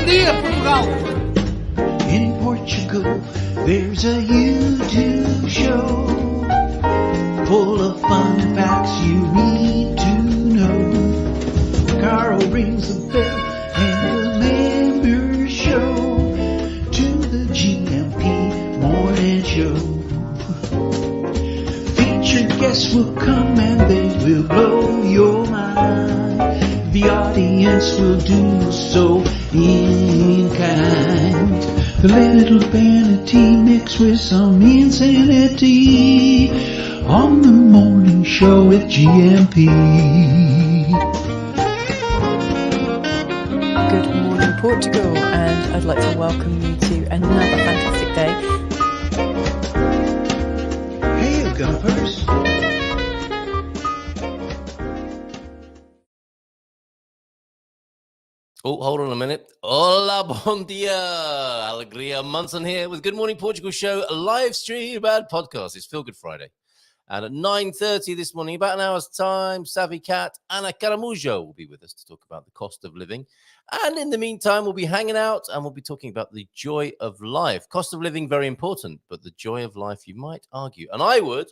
Bom dia, Portugal! In Portugal, there's a YouTube show full of fun facts you need to know. Carl rings the bell and the members show to the GMP morning show. Featured guests will come and they will blow your mind. The audience will do so in kind. The little vanity mixed with some insanity on the morning show with GMP. Good morning, Portugal, and I'd like to welcome you to another fantastic day. Hey, Gumpers. Oh, hold on a minute. Hola, bon dia. Alegria Munson here with Good Morning Portugal show, a live stream and podcast. It's Feel Good Friday. And at 9:30 this morning, about an hour's time, Savvy Cat Ana Caramujo will be with us to talk about the cost of living. And in the meantime, we'll be hanging out and we'll be talking about the joy of life. Cost of living, very important, but the joy of life, you might argue. And I would,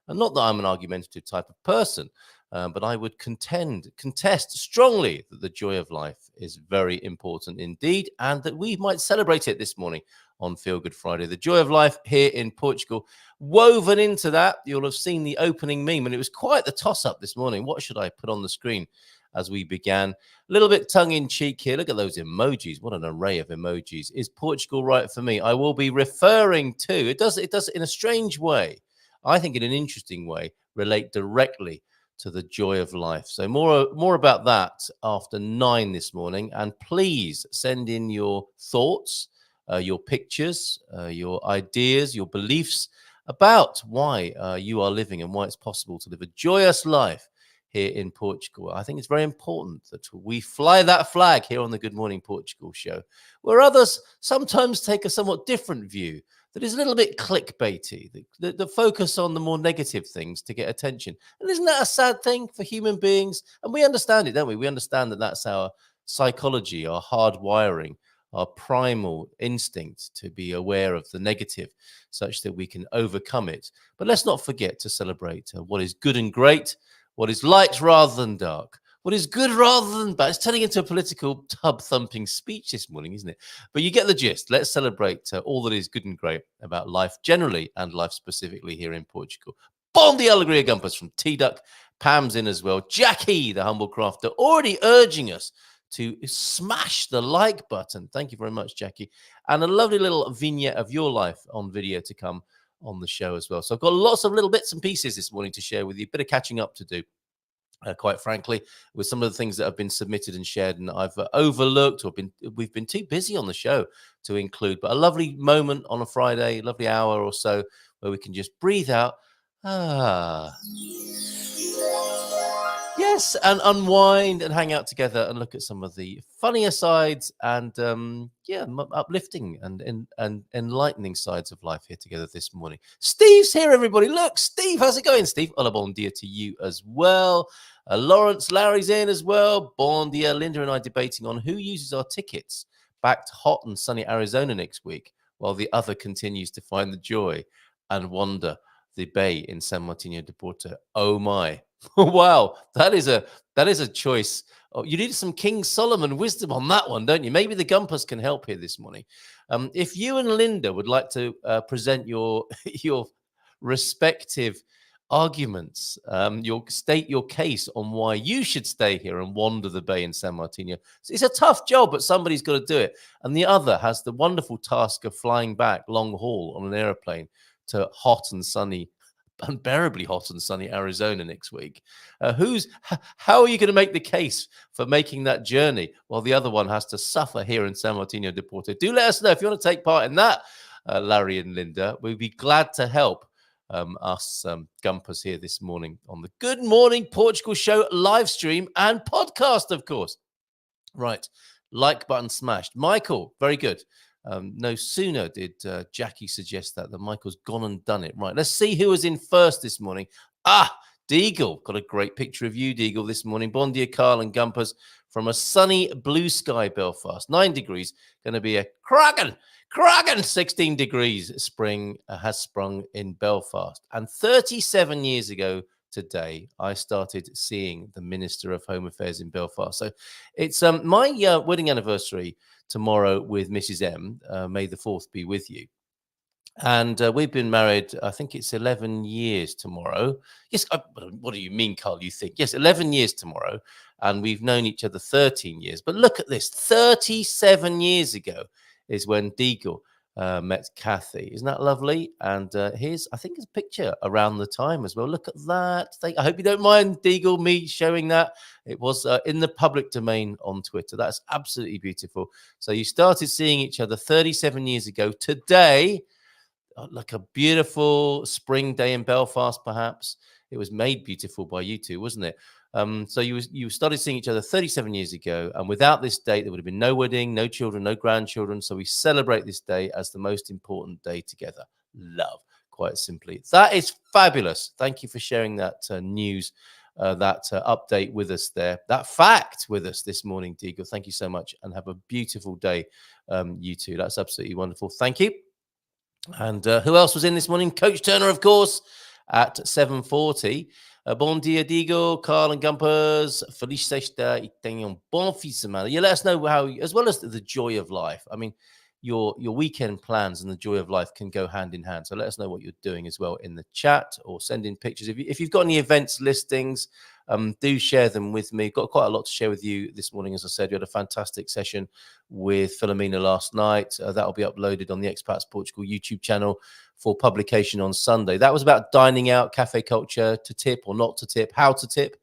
and not that I'm an argumentative type of person, but I would contest strongly that the joy of life is very important indeed, and that we might celebrate it this morning on Feel Good Friday. The joy of life here in Portugal. Woven into that, you'll have seen the opening meme, and it was quite the toss-up this morning. What should I put on the screen as we began? A little bit tongue-in-cheek here. Look at those emojis. What an array of emojis. Is Portugal right for me? I will be referring to, it does in a strange way, I think in an interesting way, relate directly to the joy of life. So more about that after 9 this morning. And please send in your thoughts, your pictures, your ideas, your beliefs about why you are living and why it's possible to live a joyous life here in Portugal. I think it's very important that we fly that flag here on the Good Morning Portugal show, where others sometimes take a somewhat different view that is a little bit clickbaity, the focus on the more negative things to get attention. And isn't that a sad thing for human beings? And we understand it, don't we? We understand that that's our psychology, our hardwiring, our primal instinct to be aware of the negative such that we can overcome it. But let's not forget to celebrate what is good and great, what is light rather than dark, what is good rather than bad. It's turning into a political tub-thumping speech this morning, isn't it? But you get the gist. Let's celebrate all that is good and great about life generally and life specifically here in Portugal. Bon dia, alegria, gumpers from T-Duck. Pam's in as well. Jackie, the humble crafter, already urging us to smash the like button. Thank you very much, Jackie. And a lovely little vignette of your life on video to come on the show as well. So I've got lots of little bits and pieces this morning to share with you. A bit of catching up to do. Quite frankly, with some of the things that have been submitted and shared and I've overlooked or we've been too busy on the show to include. But a lovely moment on a Friday, a lovely hour or so where we can just breathe out. Yes, and unwind and hang out together and look at some of the funnier sides and uplifting and enlightening sides of life here together this morning. Steve's here, everybody. Look, Steve, how's it going, Steve? Hola, bon dia to you as well. Lawrence, Larry's in as well. Bon dia. Linda and I debating on who uses our tickets back to hot and sunny Arizona next week, while the other continues to find the joy and wonder the bay in San Martino de Porto. Oh my. Wow, that is a choice. Oh, you need some King Solomon wisdom on that one, don't you? Maybe the Gumpers can help here this morning. If you and Linda would like to present your respective arguments, state your case on why you should stay here and wander the bay in San Martino. It's a tough job, but somebody's got to do it. And the other has the wonderful task of flying back long haul on an airplane to hot and sunny, unbearably hot and sunny Arizona next week. How are you going to make the case for making that journey while the other one has to suffer here in San Martino de Porto? Do let us know if you want to take part in that, Larry and Linda. We'd be glad to help us Gumpers here this morning on the Good Morning Portugal show live stream and podcast, of course. Right, like button smashed. Michael, very good. No sooner did Jackie suggest that Michael's gone and done it. Right, let's see who was in first this morning. Deagle. Got a great picture of you, Deagle, this morning. Bon dia, Carl and Gumpers, from a sunny blue sky Belfast. 9 degrees. Going to be a cracking 16 degrees. Spring has sprung in Belfast. And 37 years ago today, I started seeing the Minister of Home Affairs in Belfast. So it's my wedding anniversary tomorrow with Mrs. M. May the 4th be with you. And we've been married, I think it's 11 years tomorrow. Yes, what do you mean, Carl, you think? Yes, 11 years tomorrow. And we've known each other 13 years. But look at this, 37 years ago is when Deagle met Kathy. Isn't that lovely? And here's, I think, it's a picture around the time as well. Look at that. I hope you don't mind, Deagle, me showing that. It was in the public domain on Twitter. That's absolutely beautiful. So you started seeing each other 37 years ago today. Like a beautiful spring day in Belfast, perhaps. It was made beautiful by you two, wasn't it? So you started seeing each other 37 years ago, and without this date, there would have been no wedding, no children, no grandchildren. So we celebrate this day as the most important day together. Love, quite simply. That is fabulous. Thank you for sharing that news, that update with us there, that fact with us this morning, Deagle. Thank you so much, and have a beautiful day, you two. That's absolutely wonderful. Thank you. And who else was in this morning? Coach Turner, of course, at 7:40. Bon dia, Deagle, Carl and Gumpers. Feliz sexta e tenham bom fim de semana. Yeah, let us know how, as well as the joy of life. I mean, your weekend plans and the joy of life can go hand in hand. So let us know what you're doing as well in the chat, or send in pictures. If you've got any events listings, do share them with me. Got quite a lot to share with you this morning. As I said, we had a fantastic session with Philomena last night. That'll be uploaded on the Expats Portugal YouTube channel for publication on Sunday. That was about dining out, cafe culture, to tip or not to tip, how to tip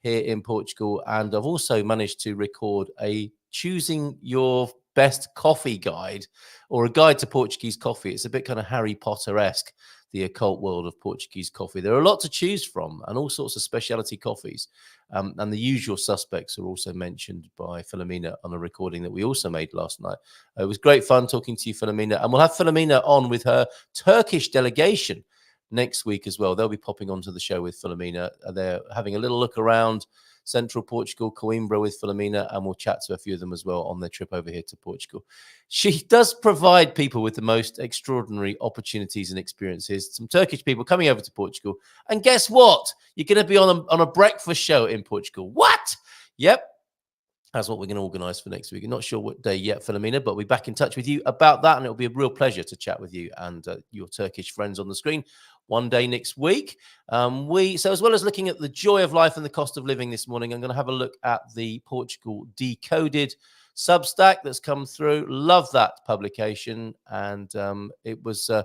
here in Portugal. And I've also managed to record a choosing your best coffee guide, or a guide to Portuguese coffee. It's a bit kind of Harry Potter-esque, the occult world of Portuguese coffee. There are a lot to choose from, and all sorts of specialty coffees. And the usual suspects are also mentioned by Philomena on a recording that we also made last night. It was great fun talking to you, Philomena. And we'll have Philomena on with her Turkish delegation next week as well. They'll be popping onto the show with Philomena. They're having a little look around Central Portugal, Coimbra, with Philomena, and we'll chat to a few of them as well on their trip over here to Portugal. She does provide people with the most extraordinary opportunities and experiences. Some Turkish people coming over to Portugal, and guess what? You're going to be on a breakfast show in Portugal. What? Yep. That's what we're going to organise for next week. I'm not sure what day yet, Philomena, but we'll be back in touch with you about that, and it'll be a real pleasure to chat with you and your Turkish friends on the screen one day next week. So as well as looking at the joy of life and the cost of living this morning, I'm going to have a look at the Portugal Decoded Substack that's come through. Love that publication, and it was a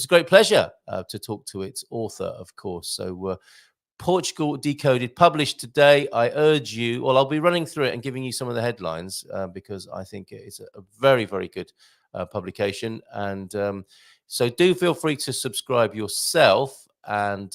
great pleasure to talk to its author, of course. So Portugal Decoded, published today. I urge you, well, I'll be running through it and giving you some of the headlines because I think it's a very, very good publication. And so do feel free to subscribe yourself, and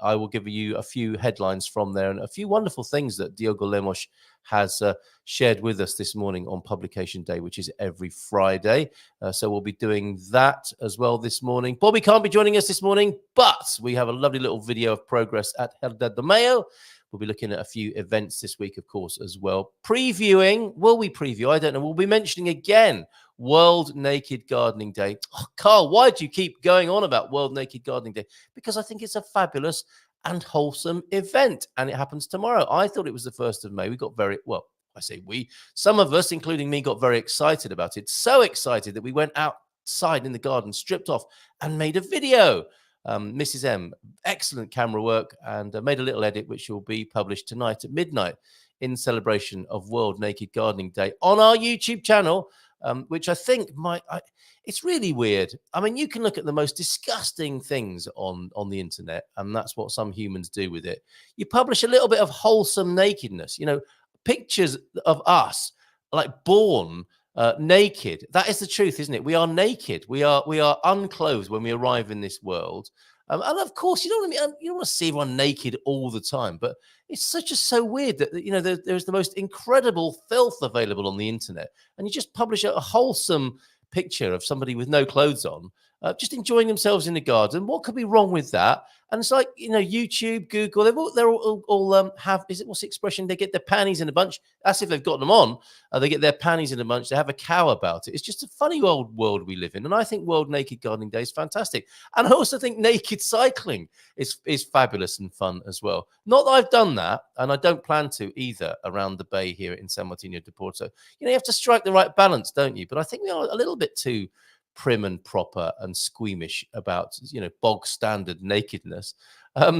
I will give you a few headlines from there and a few wonderful things that Diogo Lemos has shared with us this morning on publication day, which is every Friday. So we'll be doing that as well this morning. Bobby can't be joining us this morning, but we have a lovely little video of progress at Herdade do Maio. We'll be looking at a few events this week, of course, as well. Previewing, will we preview? I don't know. We'll be mentioning again World Naked Gardening Day. Oh, Carl, why do you keep going on about World Naked Gardening Day? Because I think it's a fabulous and wholesome event, and it happens tomorrow. I thought it was the 1st of May. We got very, well, I say we, some of us, including me, got very excited about it. So excited that we went outside in the garden, stripped off, and made a video. Mrs. M, excellent camera work, and made a little edit, which will be published tonight at midnight in celebration of World Naked Gardening Day on our YouTube channel, which I think it's really weird. I mean, you can look at the most disgusting things on the internet, and that's what some humans do with it. You publish a little bit of wholesome nakedness, pictures of us like born naked. That is the truth, isn't it? We are naked. We are unclothed when we arrive in this world. And of course, you don't want to see everyone naked all the time, but it's just so weird that there's the most incredible filth available on the internet, and you just publish a wholesome picture of somebody with no clothes on, just enjoying themselves in the garden. What could be wrong with that? And it's like, YouTube, Google, they're all have, what's the expression? They get their panties in a bunch. That's if they've got them on. They get their panties in a bunch. They have a cow about it. It's just a funny old world we live in. And I think World Naked Gardening Day is fantastic. And I also think naked cycling is fabulous and fun as well. Not that I've done that, and I don't plan to either around the bay here in San Martino de Porto. You have to strike the right balance, don't you? But I think we are a little bit too prim and proper and squeamish about, bog standard nakedness.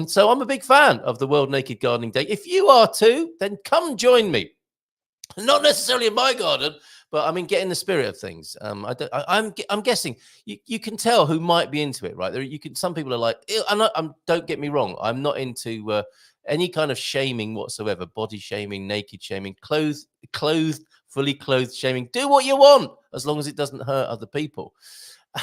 So I'm a big fan of the World Naked Gardening Day. If you are too, then come join me. Not necessarily in my garden, but I mean, get in the spirit of things. I'm guessing you can tell who might be into it, right? Some people are like, don't get me wrong, I'm not into any kind of shaming whatsoever, body shaming, naked shaming, fully clothed shaming. Do what you want as long as it doesn't hurt other people.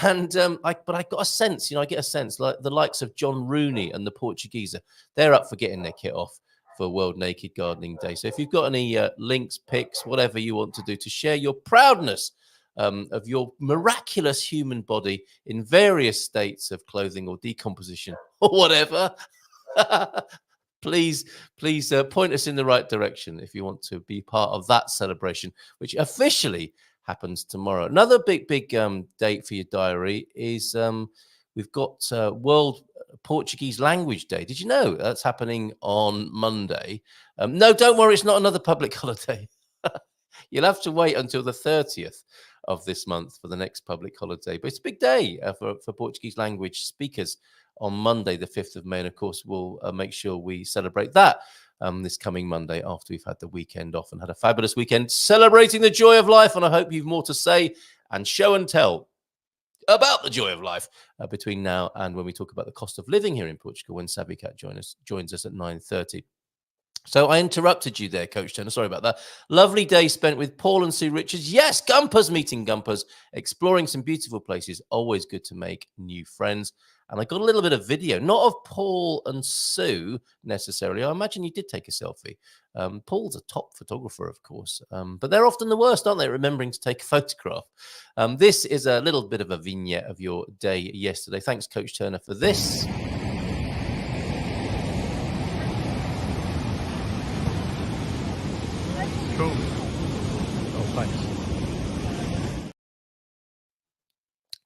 And I got a sense, I get a sense like the likes of John Rooney and the Portuguese, they're up for getting their kit off for World Naked Gardening Day. So if you've got any links, pics, whatever you want to do to share your proudness of your miraculous human body in various states of clothing or decomposition or whatever, please point us in the right direction if you want to be part of that celebration, which officially happens tomorrow. Another big date for your diary is we've got World Portuguese Language Day. Did you know that's happening on Monday? No, don't worry, it's not another public holiday. You'll have to wait until the 30th of this month for the next public holiday. But it's a big day for Portuguese language speakers on Monday, the 5th of May. And of course, we'll make sure we celebrate that this coming Monday after we've had the weekend off and had a fabulous weekend celebrating the joy of life. And I hope you've more to say and show and tell about the joy of life between now and when we talk about the cost of living here in Portugal, when Savvy Cat joins us at 9:30. So I interrupted you there, Coach Turner. Sorry about that. Lovely day spent with Paul and Sue Richards. Yes, Gumpers, meeting Gumpers, exploring some beautiful places. Always good to make new friends. And I got a little bit of video, not of Paul and Sue necessarily. I imagine you did take a selfie. Paul's a top photographer, of course, but they're often the worst, aren't they, remembering to take a photograph. This is a little bit of a vignette of your day yesterday. Thanks, Coach Turner, for this. Cool. Oh, thanks.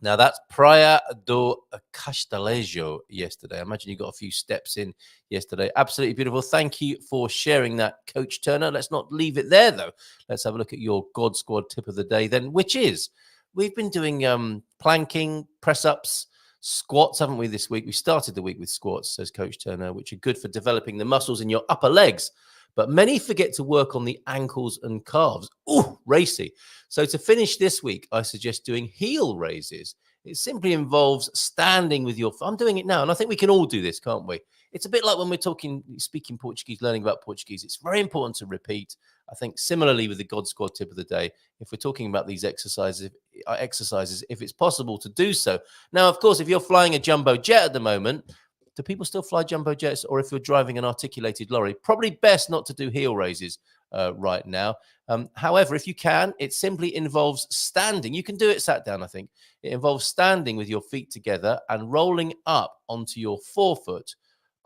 Now, that's Praia do Castelejo yesterday. I imagine you got a few steps in yesterday. Absolutely beautiful. Thank you for sharing that, Coach Turner. Let's not leave it there, though. Let's have a look at your God Squad tip of the day then, which is we've been doing planking, press-ups, squats, haven't we, this week? We started the week with squats, says Coach Turner, which are good for developing the muscles in your upper legs. But many forget to work on the ankles and calves. Ooh, racy. So to finish this week, I suggest doing heel raises. It simply involves standing with your... I'm doing it now, and I think we can all do this, can't we? It's a bit like when we're speaking Portuguese, learning about Portuguese. It's very important to repeat. I think similarly with the God Squad tip of the day, if we're talking about these exercises, if it's possible to do so. Now, of course, if you're flying a jumbo jet at the moment... Do people still fly jumbo jets? Or if you're driving an articulated lorry, probably best not to do heel raises right now. However, if you can, it simply involves standing. You can do it sat down, I think. It involves standing with your feet together and rolling up onto your forefoot.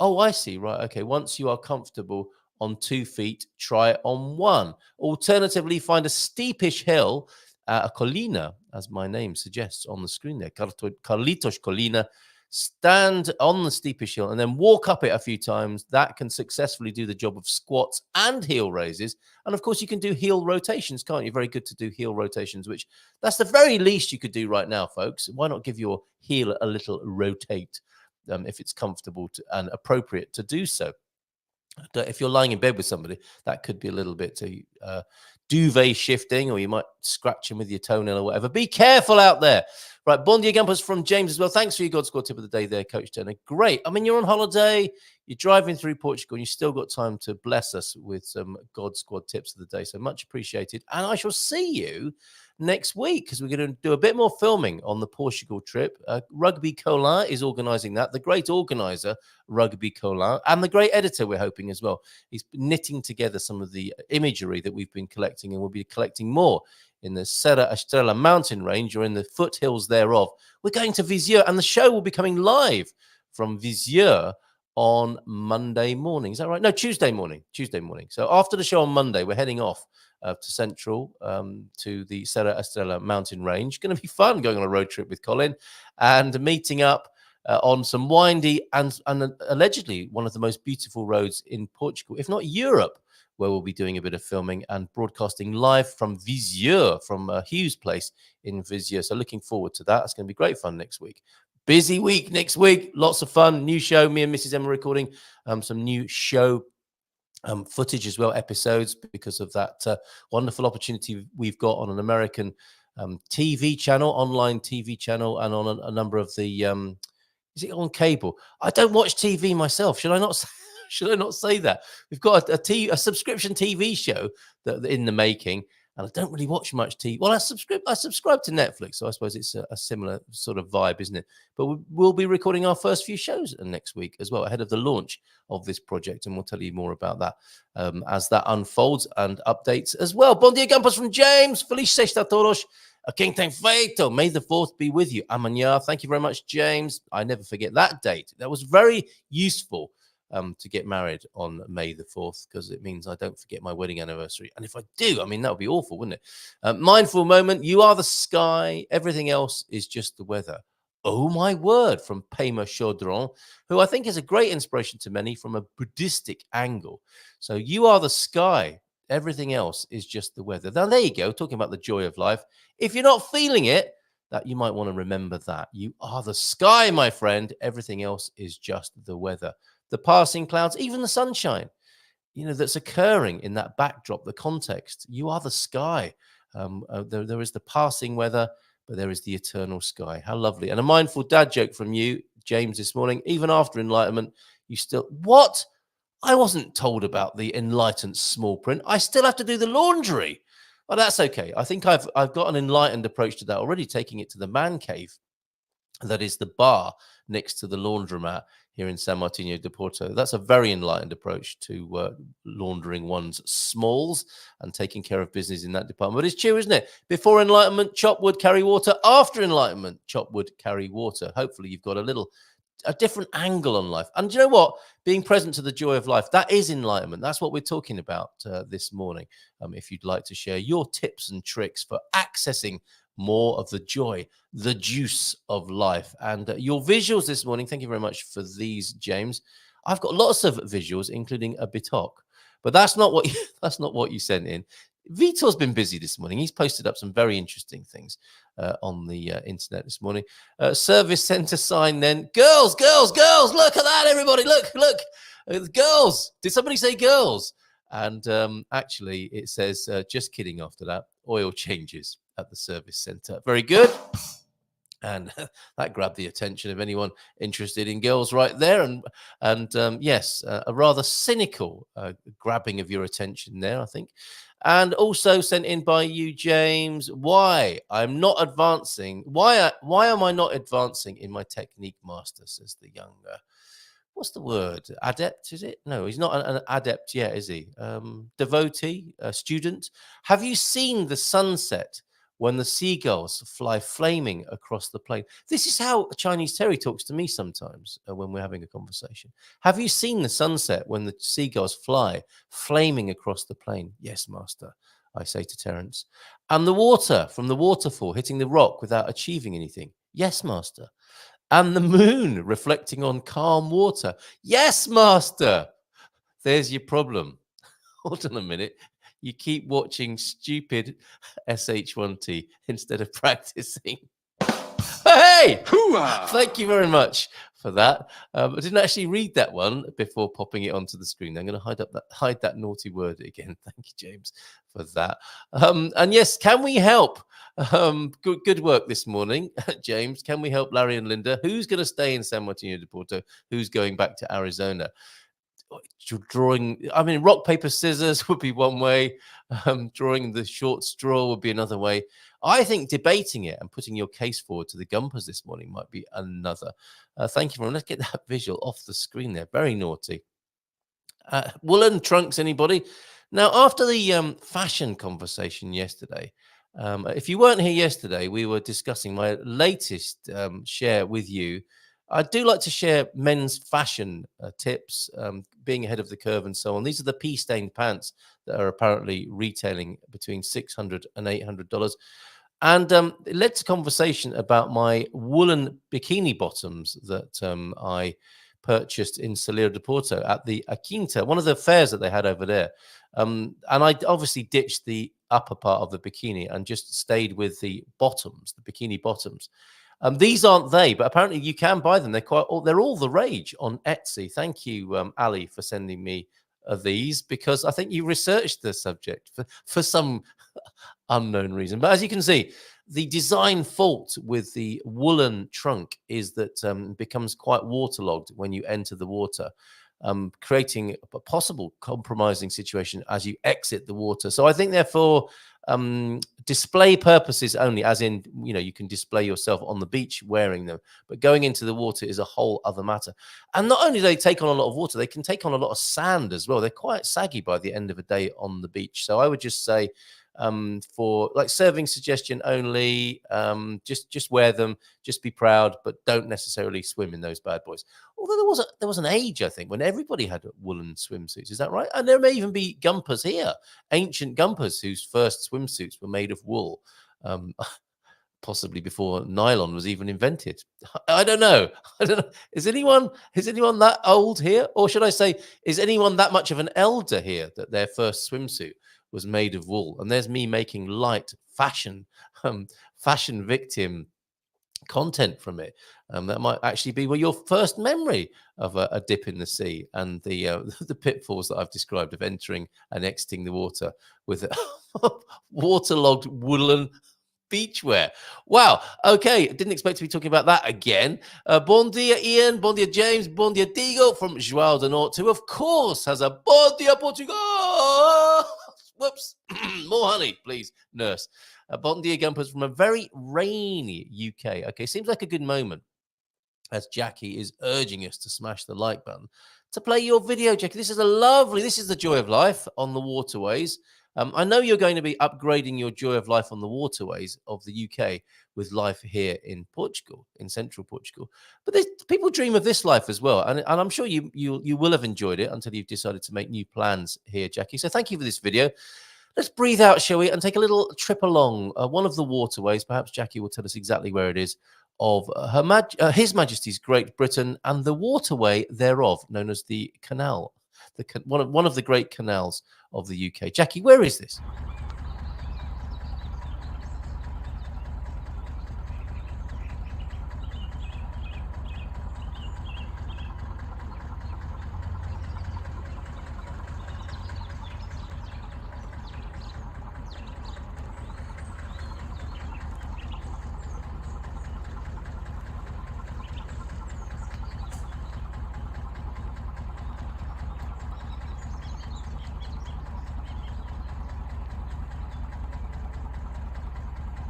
Oh, I see. Right. Okay. Once you are comfortable on 2 feet, try it on 1. Alternatively, find a steepish hill, a colina, as my name suggests on the screen there, Carlitos Colina. Stand on the steepish hill and then walk up it a few times. That can successfully do the job of squats and heel raises. And of course, you can do heel rotations, can't you? Very good to do heel rotations, which that's the very least you could do right now, folks. Why not give your heel a little rotate if it's comfortable and appropriate to do so? If you're lying in bed with somebody, that could be a little bit duvet shifting, or you might scratch him with your toenail or whatever. Be careful out there. Right, Bon dia Gumpers from James as well. Thanks for your God Squad tip of the day there, Coach Turner. Great. I mean, you're on holiday, you're driving through Portugal, and you've still got time to bless us with some God Squad tips of the day. So much appreciated. And I shall see you next week because we're going to do a bit more filming on the Portugal trip. Rugby Colin is organising that. The great organiser, Rugby Colin, and the great editor, we're hoping as well. He's knitting together some of the imagery that we've been collecting, and we'll be collecting more in the Serra Estrela mountain range or in the foothills thereof, we're going to Viseur, and the show will be coming live from Viseur on Monday morning. Is that right? No, Tuesday morning. So after the show on Monday, we're heading off to Central, to the Serra Estrela mountain range. Going to be fun going on a road trip with Colin and meeting up on some windy and allegedly one of the most beautiful roads in Portugal, if not Europe, where we'll be doing a bit of filming and broadcasting live from Viseur, from Hugh's place in Viseur. So looking forward to that. It's going to be great fun next week. Busy week next week. Lots of fun. New show. Me and Mrs. Emma recording some new show footage as well, episodes, because of that wonderful opportunity we've got on an American TV channel, online TV channel, and on a number of the is it on cable? I don't watch TV myself. Should I not say that? We've got a subscription TV show that in the making, and I don't really watch much TV. Well, I subscribe to Netflix, so I suppose it's a similar sort of vibe, isn't it? But we'll be recording our first few shows next week as well, ahead of the launch of this project, and we'll tell you more about that as that unfolds and updates as well. Bom dia, Gampas from James. Feliz sexta a todos. Quem tem feito. May the 4th be with you. Amanhã. Thank you very much, James. I never forget that date. That was very useful to get married on May the 4th, because it means I don't forget my wedding anniversary. And if I do, I mean, that would be awful, wouldn't it? Mindful moment. You are the sky. Everything else is just the weather. Oh, my word, from Pema Chodron, who I think is a great inspiration to many from a Buddhistic angle. So you are the sky. Everything else is just the weather. Now, there you go, talking about the joy of life. If you're not feeling it, that you might want to remember that. You are the sky, my friend. Everything else is just the weather. The passing clouds, even the sunshine, that's occurring in that backdrop, the context. You are the sky. There is the passing weather, but there is the eternal sky. How lovely. And a mindful dad joke from you, James, this morning. Even after enlightenment, you still... What? I wasn't told about the enlightened small print. I still have to do the laundry. Well, that's okay. I think I've got an enlightened approach to that already, taking it to the man cave. That is the bar next to the laundromat here in San Martino de Porto. That's a very enlightened approach to laundering one's smalls and taking care of business in that department. But it's true, isn't it? Before enlightenment, chop wood, carry water. After enlightenment, chop wood, carry water. Hopefully you've got a different angle on life. And do you know what? Being present to the joy of life, that is enlightenment. That's what we're talking about this morning. If you'd like to share your tips and tricks for accessing more of the joy, the juice of life. And your visuals this morning, thank you very much for these, James. I've got lots of visuals, including a bitok, but that's not what you sent in. Vitor's been busy this morning. He's posted up some very interesting things on the internet this morning. Service center sign then. Girls, look at that, everybody. Look. Girls. Did somebody say girls? And actually, it says, just kidding after that, oil changes at the service center. Very good. And that grabbed the attention of anyone interested in girls right there. And yes, a rather cynical grabbing of your attention there, I think. And also sent in by you, James. Why I'm not advancing? Why am I not advancing in my technique master? Says the young. What's the word? Adept, is it? No, he's not an adept yet, is he? Devotee, student. Have you seen the sunset when the seagulls fly flaming across the plain? This is how Chinese Terry talks to me sometimes when we're having a conversation. Have you seen the sunset when the seagulls fly flaming across the plain? Yes, master, I say to Terence. And the water from the waterfall hitting the rock without achieving anything? Yes, master. And the moon reflecting on calm water? Yes, master. There's your problem. Hold on a minute. You keep watching stupid SH1T instead of practicing. Hey! Hoo-ah! Thank you very much for that. I didn't actually read that one before popping it onto the screen. I'm going to hide that naughty word again. Thank you, James, for that. And yes, can we help? Good work this morning, James. Can we help Larry and Linda? Who's going to stay in San Martino de Porto? Who's going back to Arizona? Drawing, I mean, rock, paper, scissors would be one way. Drawing the short straw would be another way. I think debating it and putting your case forward to the Gumpers this morning might be another. Thank you, everyone. Let's get that visual off the screen there. Very naughty. Woolen trunks, anybody? Now, after the fashion conversation yesterday, If you weren't here yesterday, we were discussing my latest share with you. I do like to share men's fashion tips, being ahead of the curve and so on. These are the pea-stained pants that are apparently retailing between $600 and $800. And it led to conversation about my woolen bikini bottoms that I purchased in Salida de Porto at the Aquinta, one of the fairs that they had over there. And I obviously ditched the upper part of the bikini and just stayed with the bottoms, the bikini bottoms. These aren't they, but apparently you can buy them. They're all the rage on Etsy. Thank you, Ali, for sending me these, because I think you researched the subject for some unknown reason. But as you can see, the design fault with the woolen trunk is that it becomes quite waterlogged when you enter the water, creating a possible compromising situation as you exit the water. So I think, therefore, display purposes only, as in, you can display yourself on the beach wearing them, but going into the water is a whole other matter. And not only do they take on a lot of water, they can take on a lot of sand as well. They're quite saggy by the end of a day on the beach. So I would just say, for like serving suggestion only, just wear them, just be proud, but don't necessarily swim in those bad boys. Although there was an age, I think, when everybody had woolen swimsuits. Is that right? And there may even be gumpers here, ancient gumpers whose first swimsuits were made of wool, possibly before nylon was even invented. I don't know. Is anyone that old here, or should I say, is anyone that much of an elder here that their first swimsuit was made of wool? And there's me making light fashion victim content from it. That might actually be your first memory of a dip in the sea and the the pitfalls that I've described of entering and exiting the water with waterlogged woolen beachwear. Wow. Okay. Didn't expect to be talking about that again. Bon dia, Ian. Bon dia, James. Bon dia, Digo from João do Norte, who, of course, has a bon dia, Portugal. Whoops. More honey, please, nurse. Bon dia, Gumpers from a very rainy UK. Okay. Seems like a good moment, as Jackie is urging us to smash the like button, to play your video, Jackie. This is the joy of life on the waterways. I know you're going to be upgrading your joy of life on the waterways of the UK with life here in Portugal, in central Portugal. But people dream of this life as well. And I'm sure you will have enjoyed it until you've decided to make new plans here, Jackie. So thank you for this video. Let's breathe out, shall we, and take a little trip along one of the waterways. Perhaps Jackie will tell us exactly where it is, of His Majesty's Great Britain and the waterway thereof, known as the Canal, one of the great canals of the UK. Jackie, where is this?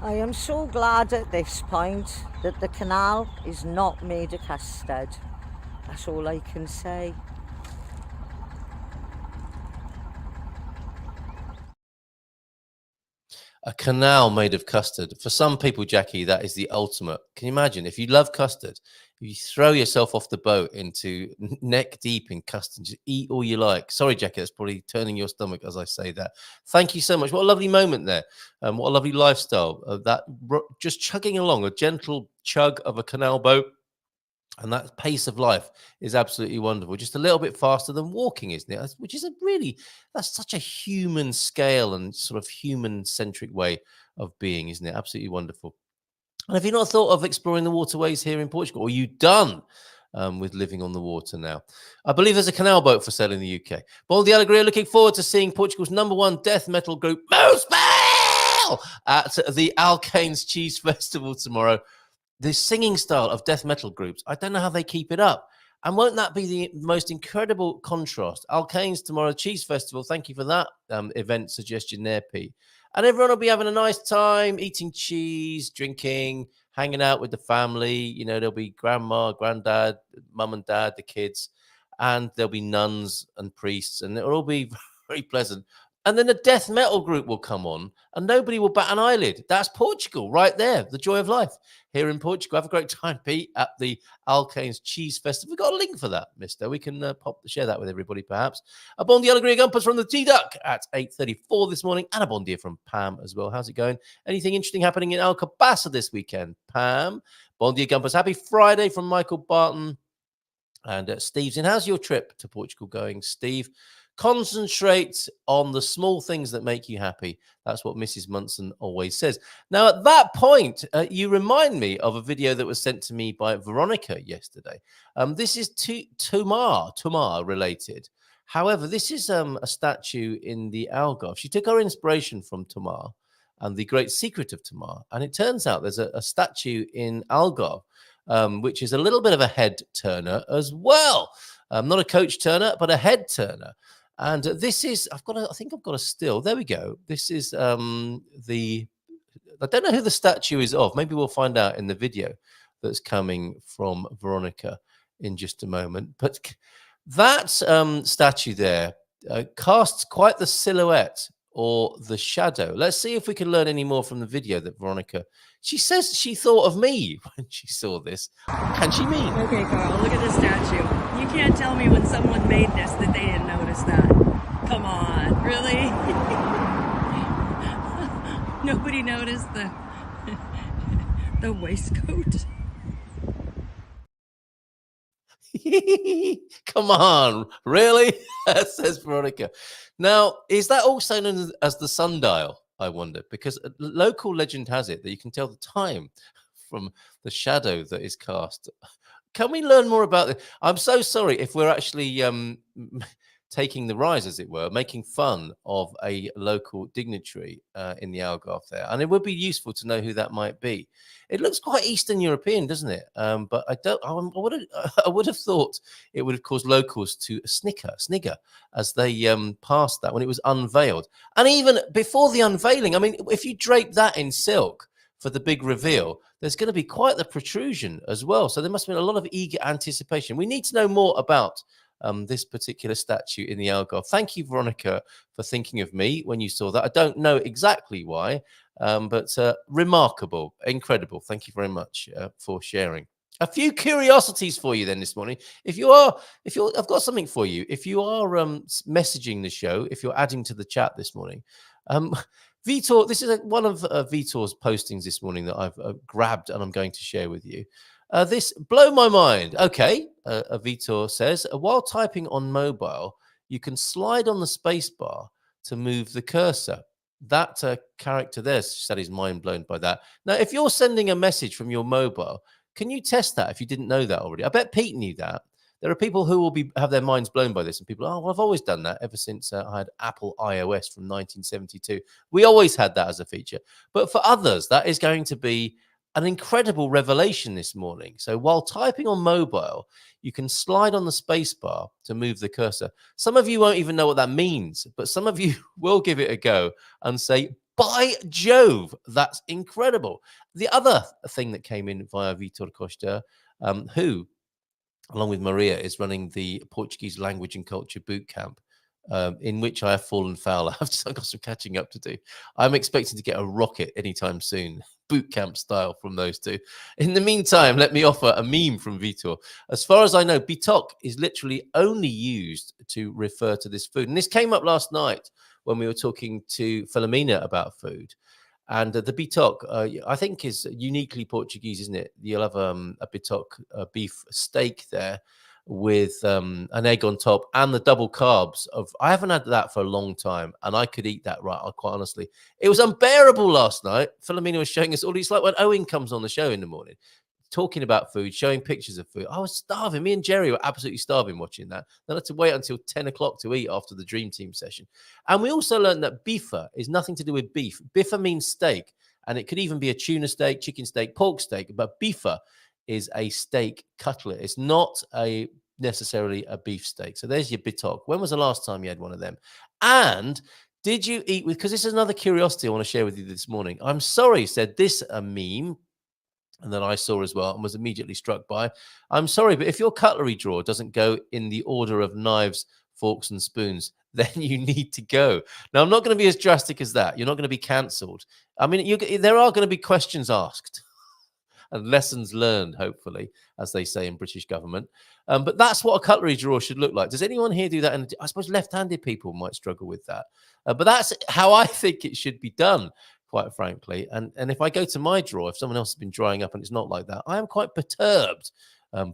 I am so glad at this point that the canal is not made of custard. That's all I can say. A canal made of custard. For some people, Jackie, that is the ultimate. Can you imagine? If you love custard, you throw yourself off the boat into neck deep in custard, just eat all you like. Sorry, Jackie, that's probably turning your stomach as I say that. Thank you so much. What a lovely moment there. What a lovely lifestyle. That just chugging along, a gentle chug of a canal boat. And that pace of life is absolutely wonderful. Just a little bit faster than walking, isn't it? Which is that's such a human scale and sort of human-centric way of being, isn't it? Absolutely wonderful. And have you not thought of exploring the waterways here in Portugal? Or are you done with living on the water now? I believe there's a canal boat for sale in the UK. Bon dia, Alegria, looking forward to seeing Portugal's #1 death metal group, Moosepale, at the Alcanes Cheese Festival tomorrow. The singing style of death metal groups, I don't know how they keep it up. And won't that be the most incredible contrast? Alcanes tomorrow, Cheese Festival. Thank you for that event suggestion there, Pete. And everyone will be having a nice time, eating cheese, drinking, hanging out with the family. There'll be grandma, granddad, mum and dad, the kids, and there'll be nuns and priests, and it'll all be very pleasant. And then a death metal group will come on and nobody will bat an eyelid. That's Portugal right there, the joy of life here in Portugal. Have a great time, Pete, at the Alcane's Cheese Festival. We've got a link for that, mister. We can share that with everybody, perhaps. A bon dia alegria gumpers from the T-Duck at 8:34 this morning, and a bon dia from Pam as well. How's it going? Anything interesting happening in Alcobaça this weekend, Pam? Bon dia gumpers. Happy Friday from Michael Barton. And Steve's in. How's your trip to Portugal going, Steve? Concentrate on the small things that make you happy. That's what Mrs. Munson always says. Now, at that point, you remind me of a video that was sent to me by Veronica yesterday. This is Tomar related. However, this is a statue in the Algarve. She took her inspiration from Tomar and the great secret of Tomar. And it turns out there's a statue in Algarve, which is a little bit of a head turner as well. Not a coach turner, but a head turner. And this is, I think I've got a still. There we go. This is I don't know who the statue is of. Maybe we'll find out in the video that's coming from Veronica in just a moment. But that statue there casts quite the silhouette or the shadow. Let's see if we can learn any more from the video that Veronica, she says she thought of me when she saw this. Can she mean? Okay, Carl, look at this statue. You can't tell me when someone made this that they didn't notice that. Come on, really? Nobody noticed the waistcoat? Come on, really? Says Veronica. Now, is that also known as the sundial, I wonder? Because a local legend has it that you can tell the time from the shadow that is cast. Can we learn more about this? I'm so sorry if we're actually taking the rise, as it were, making fun of a local dignitary in the Algarve there. And it would be useful to know who that might be. It looks quite Eastern European, doesn't it? But I would have thought it would have caused locals to snigger as they passed that when it was unveiled. And even before the unveiling, I mean, if you drape that in silk for the big reveal, there's going to be quite the protrusion as well. So there must have been a lot of eager anticipation. We need to know more about this particular statue in the Algarve. Thank you, Veronica, for thinking of me when you saw that. I don't know exactly why, but remarkable, incredible. Thank you very much for sharing. A few curiosities for you then this morning. I've got something for you. If you are messaging the show, if you're adding to the chat this morning, Vitor, this is one of Vitor's postings this morning that I've grabbed and I'm going to share with you. This blow my mind. Okay, Vitor says, while typing on mobile, you can slide on the space bar to move the cursor. That character there said he's mind blown by that. Now, if you're sending a message from your mobile, can you test that if you didn't know that already? I bet Pete knew that. There are people who will have their minds blown by this, and people, well, I've always done that ever since I had Apple iOS from 1972. We always had that as a feature. But for others, that is going to be an incredible revelation this morning. So while typing on mobile, you can slide on the space bar to move the cursor. Some of you won't even know what that means, but some of you will give it a go and say, by Jove, that's incredible. The other thing that came in via Vitor Costa, who, along with Maria, is running the Portuguese Language and Culture Boot Camp, in which I have fallen foul. I've got some catching up to do. I'm expecting to get a rocket anytime soon, boot camp style, from those two. In the meantime, let me offer a meme from Vitor. As far as I know, bitok is literally only used to refer to this food. And this came up last night when we were talking to Philomena about food. And the bitok, I think, is uniquely Portuguese, isn't it? You'll have a bitok beef steak there with an egg on top and the double carbs of, I haven't had that for a long time, and I could eat that, right, quite honestly. It was unbearable last night. Philomena was showing us all these, like when Owen comes on the show in the morning, talking about food, showing pictures of food. I was starving. Me and Jerry were absolutely starving watching that. Then I had to wait until 10 o'clock to eat after the Dream Team session. And we also learned that bifa is nothing to do with beef. Bifa means steak, and it could even be a tuna steak, chicken steak, pork steak, but bifa is a steak cutlet. It's not necessarily a beef steak. So there's your bitok. When was the last time you had one of them? And did you eat with, because this is another curiosity I want to share with you this morning. I'm sorry, said this a meme, and that I saw as well and was immediately struck by. I'm sorry, but if your cutlery drawer doesn't go in the order of knives, forks, and spoons, then you need to go. Now, I'm not going to be as drastic as that. You're not going to be cancelled. I mean, there are going to be questions asked and lessons learned, hopefully, as they say in British government. But that's what a cutlery drawer should look like. Does anyone here do that? And I suppose left-handed people might struggle with that. But that's how I think it should be done, quite frankly. And if I go to my drawer, if someone else has been drying up and it's not like that, I am quite perturbed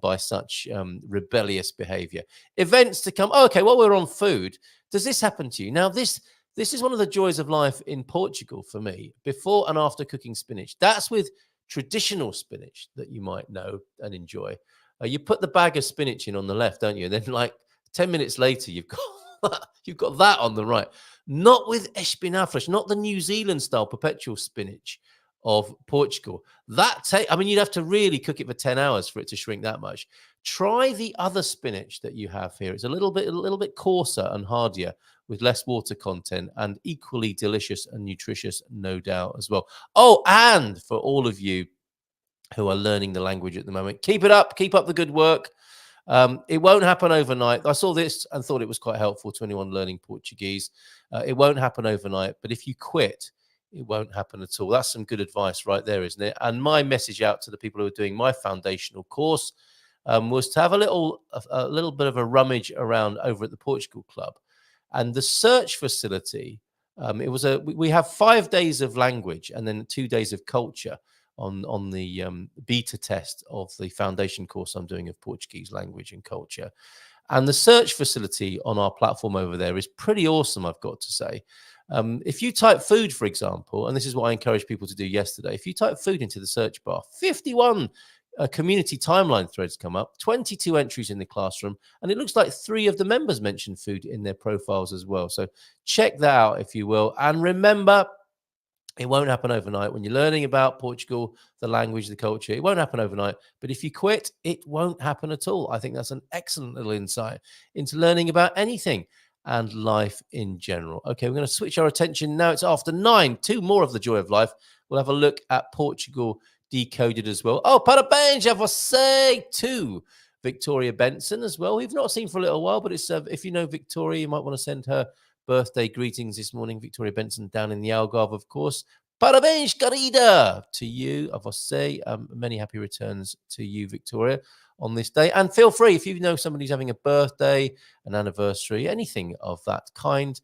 by such rebellious behavior. Events to come. Oh, okay, while we're on food, does this happen to you? Now, this is one of the joys of life in Portugal for me, before and after cooking spinach. That's with traditional spinach that you might know and enjoy. You put the bag of spinach in on the left, don't you? And then like 10 minutes later, you've got that on the right. Not with espinafres, not the New Zealand style perpetual spinach of Portugal. I mean, you'd have to really cook it for 10 hours for it to shrink that much. Try the other spinach that you have here. It's a little bit coarser and hardier, with less water content, and equally delicious and nutritious, no doubt, as well. Oh, and for all of you who are learning the language at the moment, keep it up. Keep up the good work. It won't happen overnight. I saw this and thought it was quite helpful to anyone learning Portuguese. It won't happen overnight, but if you quit, it won't happen at all. That's some good advice right there, isn't it? And my message out to the people who are doing my foundational course was to have a little bit of a rummage around over at the Portugal Club. And the search facility, we have 5 days of language and then 2 days of culture on the beta test of the foundation course I'm doing of Portuguese language and culture. And the search facility on our platform over there is pretty awesome, I've got to say. If you type food, for example, and this is what I encouraged people to do yesterday, if you type food into the search bar, 51 community timeline threads come up, 22 entries in the classroom, and it looks like 3 of the members mentioned food in their profiles as well. So check that out, if you will. And remember, it won't happen overnight. When you're learning about Portugal, the language, the culture, it won't happen overnight. But if you quit, it won't happen at all. I think that's an excellent little insight into learning about anything and life in general. Okay, we're going to switch our attention now. It's after 9. 2 more of the joy of life. We'll have a look at Portugal Decoded as well. Oh, parabéns a você to Victoria Benson as well. We've not seen for a little while, but it's if you know Victoria, you might want to send her birthday greetings this morning. Victoria Benson down in the Algarve, of course. Parabéns, querida, to you, a você. Many happy returns to you, Victoria, on this day. And feel free, if you know somebody who's having a birthday, an anniversary, anything of that kind,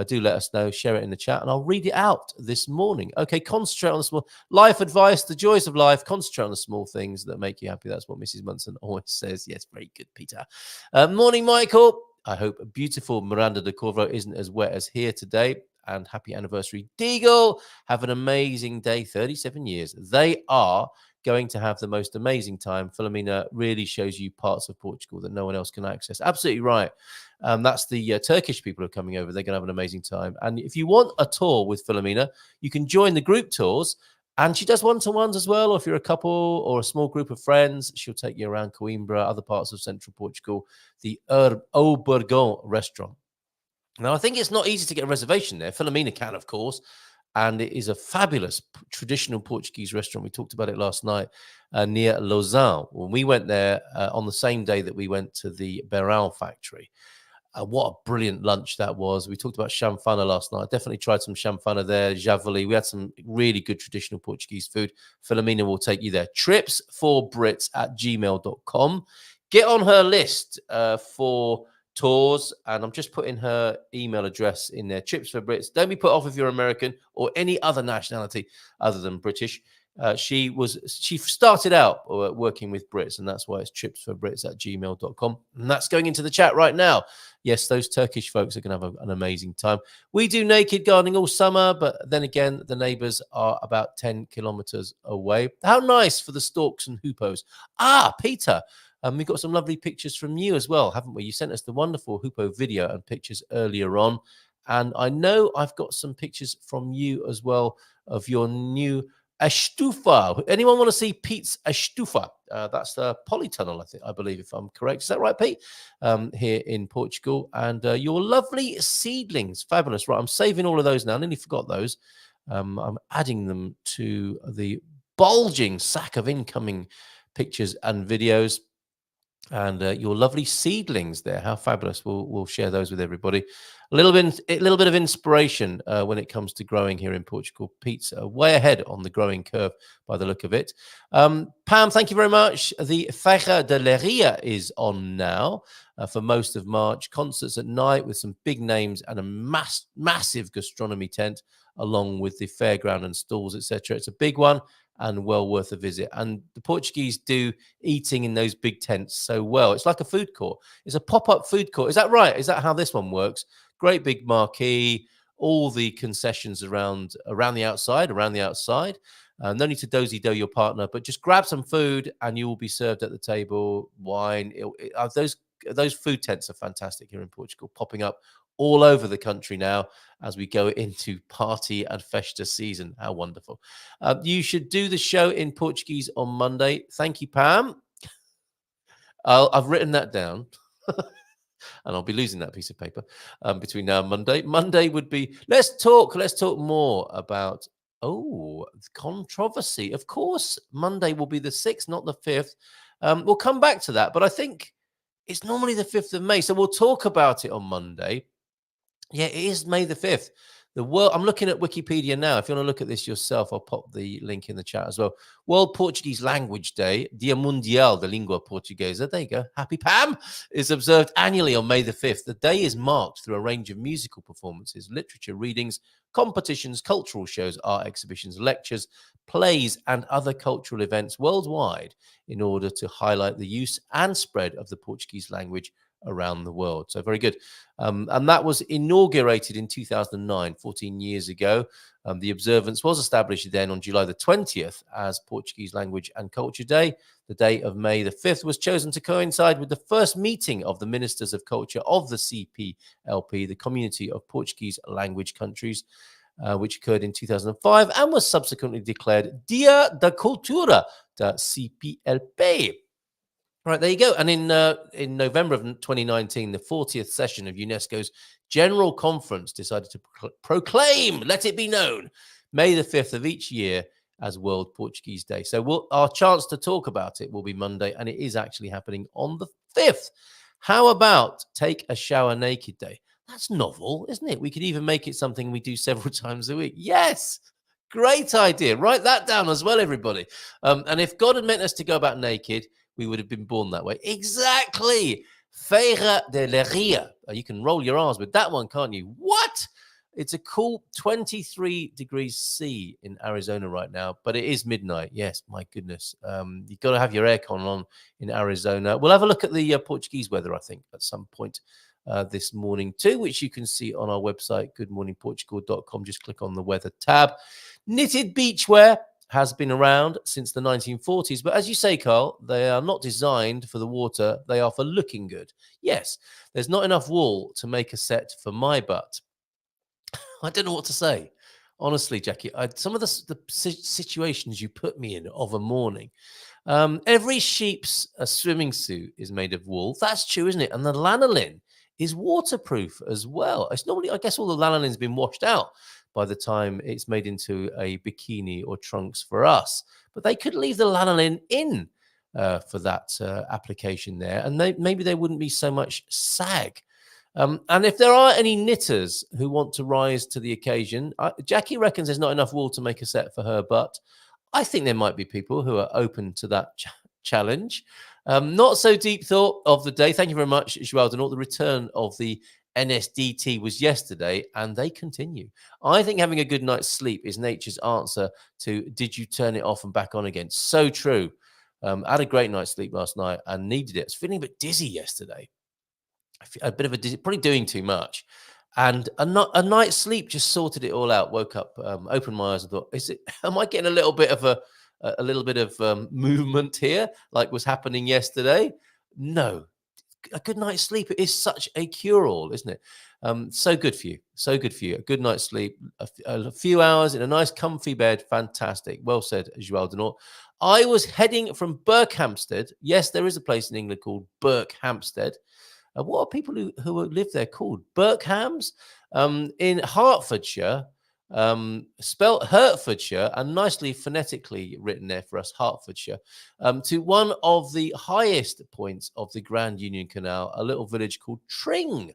do let us know, share it in the chat, and I'll read it out this morning. Okay, concentrate on the small life advice, the joys of life. Concentrate on the small things that make you happy. That's what Mrs. Munson always says. Yes, very good, Peter. Morning, Michael. I hope beautiful Miranda de Corvo isn't as wet as here today. And happy anniversary, Deagle. Have an amazing day, 37 years. They are going to have the most amazing time. Philomena really shows you parts of Portugal that no one else can access. Absolutely right. That's the Turkish people who are coming over. They're going to have an amazing time. And if you want a tour with Philomena, you can join the group tours. And she does one-to-ones as well. Or if you're a couple or a small group of friends, she'll take you around Coimbra, other parts of central Portugal, the Obergon restaurant. Now, I think it's not easy to get a reservation there. Philomena can, of course. And it is a fabulous traditional Portuguese restaurant. We talked about it last night near Lausanne. When we went there on the same day that we went to the Beirão factory. What a brilliant lunch that was. We talked about chamfana last night. I definitely tried some chamfana there, javali. We had some really good traditional Portuguese food. Philomena will take you there. tripsforbrits@gmail.com. Get on her list for tours, and I'm just putting her email address in there. Trips for Brits. Don't be put off if you're American or any other nationality other than British. She started out working with Brits, and that's why it's tripsforbrits@gmail.com. And that's going into the chat right now. Yes, those Turkish folks are going to have an amazing time. We do naked gardening all summer, but then again, the neighbors are about 10 kilometers away. How nice for the storks and hoopos. Peter, we've got some lovely pictures from you as well, haven't we? You sent us the wonderful hoopo video and pictures earlier on. And I know I've got some pictures from you as well of your new Estufa. Anyone want to see Pete's Estufa? That's the polytunnel, I believe, if I'm correct. Is that right, Pete? Here in Portugal. And your lovely seedlings. Fabulous. Right, I'm saving all of those now. I nearly forgot those. I'm adding them to the bulging sack of incoming pictures and videos. and your lovely seedlings there. How fabulous! We'll share those with everybody. A little bit of inspiration when it comes to growing here in Portugal. Pete's way ahead on the growing curve by the look of it. Pam, thank you very much. The Feira de Leiria is on now for most of March. Concerts at night with some big names and a massive gastronomy tent, along with the fairground and stalls, etc. It's a big one and well worth a visit. And the Portuguese do eating in those big tents so well. It's like a food court. It's a pop-up food court. Is that right? Is that how this one works? Great big marquee, all the concessions around the outside. No need to dozy-do your partner, but just grab some food and you will be served at the table. Wine. Those food tents are fantastic here in Portugal, popping up all over the country now as we go into party and festa season. How wonderful. You should do the show in Portuguese on Monday. Thank you, Pam. I've written that down. And I'll be losing that piece of paper between now and Monday. Monday would be, let's talk more about, controversy. Of course, Monday will be the 6th, not the 5th. We'll come back to that, but I think it's normally the 5th of May. So we'll talk about it on Monday. Yeah, it is May the 5th. I'm looking at Wikipedia now. If you want to look at this yourself, I'll pop the link in the chat as well. World Portuguese Language Day, Dia Mundial de Língua Portuguesa, there you go, happy Pam, is observed annually on May the 5th. The day is marked through a range of musical performances, literature readings, competitions, cultural shows, art exhibitions, lectures, plays, and other cultural events worldwide in order to highlight the use and spread of the Portuguese language around the world. So very good. And that was inaugurated in 2009, 14 years ago. The observance was established then on July the 20th as Portuguese Language and Culture Day. The date of May the 5th was chosen to coincide with the first meeting of the Ministers of Culture of the CPLP, the Community of Portuguese Language Countries, which occurred in 2005 and was subsequently declared Dia da Cultura da CPLP. Right, there you go. And in November of 2019, the 40th session of UNESCO's General Conference decided to proclaim, let it be known, May the 5th of each year as World Portuguese Day. So our chance to talk about it will be Monday, and it is actually happening on the 5th. How about Take a Shower Naked Day? That's novel, isn't it? We could even make it something we do several times a week. Yes, great idea. Write that down as well, everybody. And if God had meant us to go about naked, we would have been born that way. Exactly. Feira de Leiria. You can roll your R's with that one, can't you? What? It's a cool 23 degrees C in Arizona right now, but it is midnight. Yes, my goodness. You've got to have your aircon on in Arizona. We'll have a look at the Portuguese weather, I think, at some point this morning too, which you can see on our website, goodmorningportugal.com. Just click on the weather tab. Knitted beachwear has been around since the 1940s. But as you say, Carl, they are not designed for the water. They are for looking good. Yes, there's not enough wool to make a set for my butt. I don't know what to say. Honestly, Jackie, some of the situations you put me in of a morning. Every sheep's swimming suit is made of wool. That's true, isn't it? And the lanolin is waterproof as well. It's normally, I guess all the lanolin's been washed out by the time it's made into a bikini or trunks for us. But they could leave the lanolin in for that application there, and maybe there wouldn't be so much sag. And if there are any knitters who want to rise to the occasion, Jackie reckons there's not enough wool to make a set for her, but I think there might be people who are open to that challenge. Not so deep thought of the day. Thank you very much, Joel Denault. The return of the NSDT was yesterday, and they continue. I think having a good night's sleep is nature's answer to did you turn it off and back on again? So true. I had a great night's sleep last night and needed it. I was feeling a bit dizzy yesterday. A bit of a dizzy, probably doing too much. And a night's sleep just sorted it all out. Woke up, opened my eyes and thought, am I getting a little bit of movement here like was happening yesterday? No. A good night's sleep is such a cure-all, isn't it? So good for you. So good for you. A good night's sleep, a few hours in a nice comfy bed. Fantastic. Well said, Joel Denault. I was heading from Berkhamsted. Yes, there is a place in England called Berkhamsted. What are people who live there called? Berkhams in Hertfordshire. spelt Hertfordshire, and nicely phonetically written there for us, Hertfordshire, to one of the highest points of the Grand Union Canal, a little village called Tring.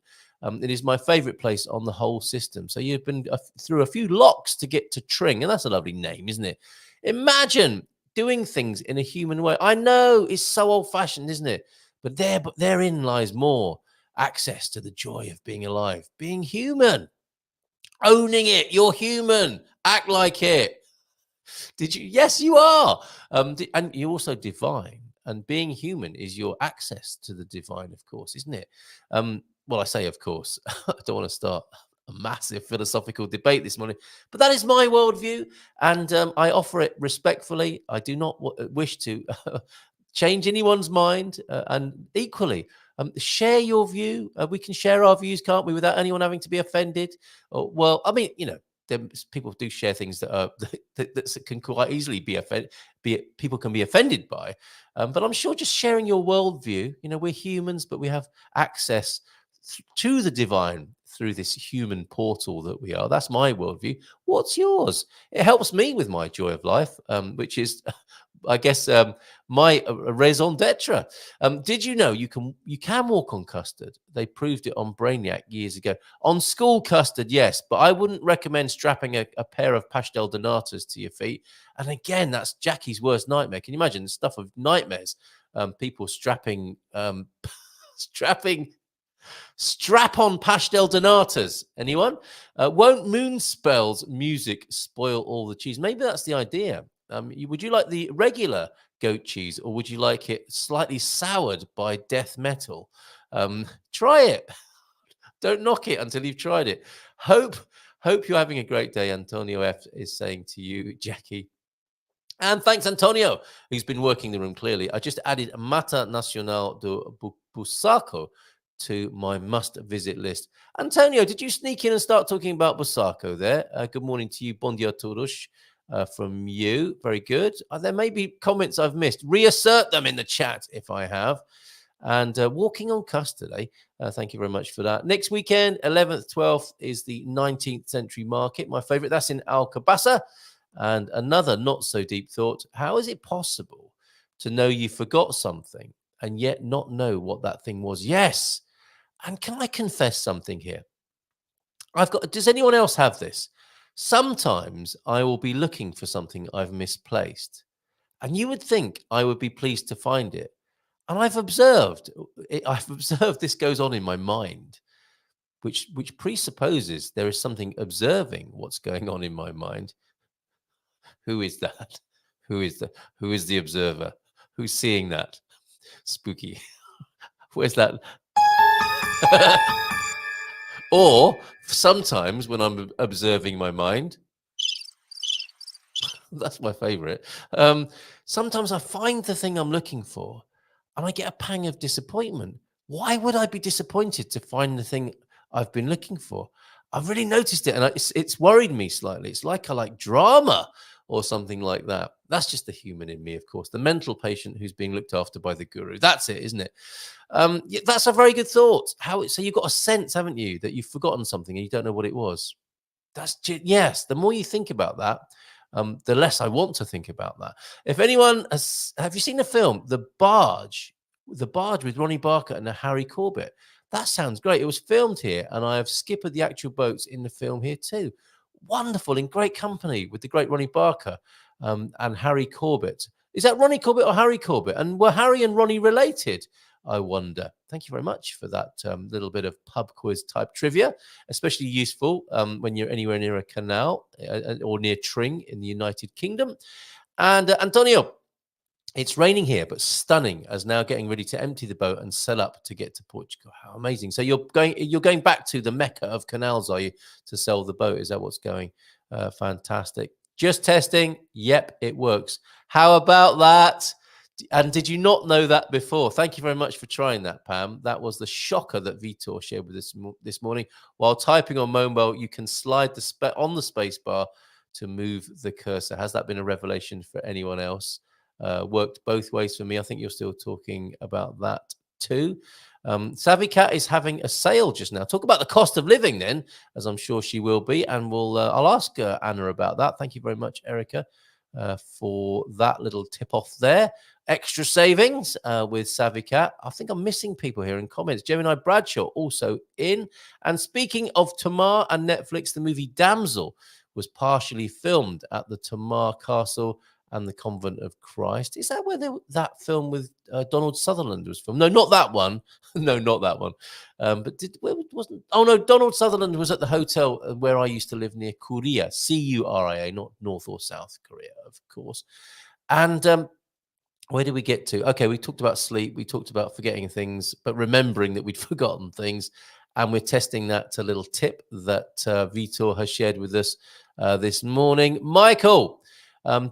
It is my favourite place on the whole system. So you've been through a few locks to get to Tring, and that's a lovely name, isn't it? Imagine doing things in a human way. I know it's so old-fashioned, isn't it? But therein lies more access to the joy of being alive, being human, owning it. You're human. Act like it. Did you? Yes, you are. And you're also divine. And being human is your access to the divine, of course, isn't it? Well, I say, of course. I don't want to start a massive philosophical debate this morning, but that is my worldview, and I offer it respectfully. I do not wish to change anyone's mind, and equally, share your view. We can share our views, can't we, without anyone having to be offended? Well, I mean, people do share things that are that can quite easily be offended. People can be offended by, but I'm sure just sharing your worldview. We're humans, but we have access to the divine through this human portal that we are. That's my worldview. What's yours? It helps me with my joy of life, which is, I guess, my raison d'etre. Did you know you can walk on custard? They proved it on Brainiac years ago. On school custard, yes, but I wouldn't recommend strapping a pair of pastel de natas to your feet. And again, that's Jackie's worst nightmare. Can you imagine the stuff of nightmares? People strapping strap-on pastel de natas. Anyone? Won't Moonspell's music spoil all the cheese? Maybe that's the idea. Would you like the regular goat cheese, or would you like it slightly soured by death metal? Try it. Don't knock it until you've tried it. Hope you're having a great day. Antonio F is saying to you, Jackie. And thanks, Antonio, who's been working the room clearly. I just added Mata Nacional do Busaco to my must-visit list. Antonio, did you sneak in and start talking about Busaco there? Good morning to you, Bon dia todos, from you. Very good. There may be comments I've missed. Reassert them in the chat if I have. And walking on custard, eh? Thank you very much for that. Next weekend, 11th, 12th, is the 19th Century Market, my favorite. That's in Alcabasa. And another not-so-deep thought, how is it possible to know you forgot something and yet not know what that thing was? Yes. And can I confess something here? Does anyone else have this? Sometimes I will be looking for something I've misplaced, and you would think I would be pleased to find it. And I've observed this goes on in my mind, which presupposes there is something observing what's going on in my mind. Who is that? Who is the observer? Who's seeing that? Spooky. Where's that? Or sometimes when I'm observing my mind, that's my favorite. Sometimes I find the thing I'm looking for and I get a pang of disappointment. Why would I be disappointed to find the thing I've been looking for? I've really noticed it, and it's worried me slightly. It's like I like drama or something like that. That's just the human in me, of course, the mental patient who's being looked after by the guru. That's it, isn't it? That's a very good thought. So you've got a sense, haven't you, that you've forgotten something and you don't know what it was. Yes. The more you think about that, the less I want to think about that. If anyone have you seen the film The Barge with Ronnie Barker and Harry Corbett? That sounds great. It was filmed here, and I have skippered the actual boats in the film here too. Wonderful, in great company with the great Ronnie Barker and Harry Corbett. Is that Ronnie Corbett or Harry Corbett? And were Harry and Ronnie related? I wonder. Thank you very much for that little bit of pub quiz type trivia, especially useful when you're anywhere near a canal or near Tring in the United Kingdom. And Antonio, it's raining here, but stunning, as now getting ready to empty the boat and sail up to get to Portugal. How amazing. So you're going back to the Mecca of canals, are you, to sell the boat? Is that what's going? Fantastic. Just testing. Yep, it works. How about that? And did you not know that before? Thank you very much for trying that, Pam. That was the shocker that Vitor shared with us this morning. While typing on mobile, you can slide on the space bar to move the cursor. Has that been a revelation for anyone else? Worked both ways for me. I think you're still talking about that too. Savvy Cat is having a sale just now. Talk about the cost of living then, as I'm sure she will be. And I'll ask Anna about that. Thank you very much, Erica, for that little tip off there. Extra savings with Savvy Cat. I think I'm missing people here in comments. Gemini Bradshaw also in. And speaking of Tamar and Netflix, the movie Damsel was partially filmed at the Tamar Castle and the Convent of Christ. Is that where that film with Donald Sutherland was filmed? No, not that one. No, not that one. But wasn't? Oh no, Donald Sutherland was at the hotel where I used to live near Korea, Curia, not North or South Korea, of course. And where did we get to? Okay, we talked about sleep. We talked about forgetting things, but remembering that we'd forgotten things. And we're testing that to a little tip that Vitor has shared with us this morning. Michael,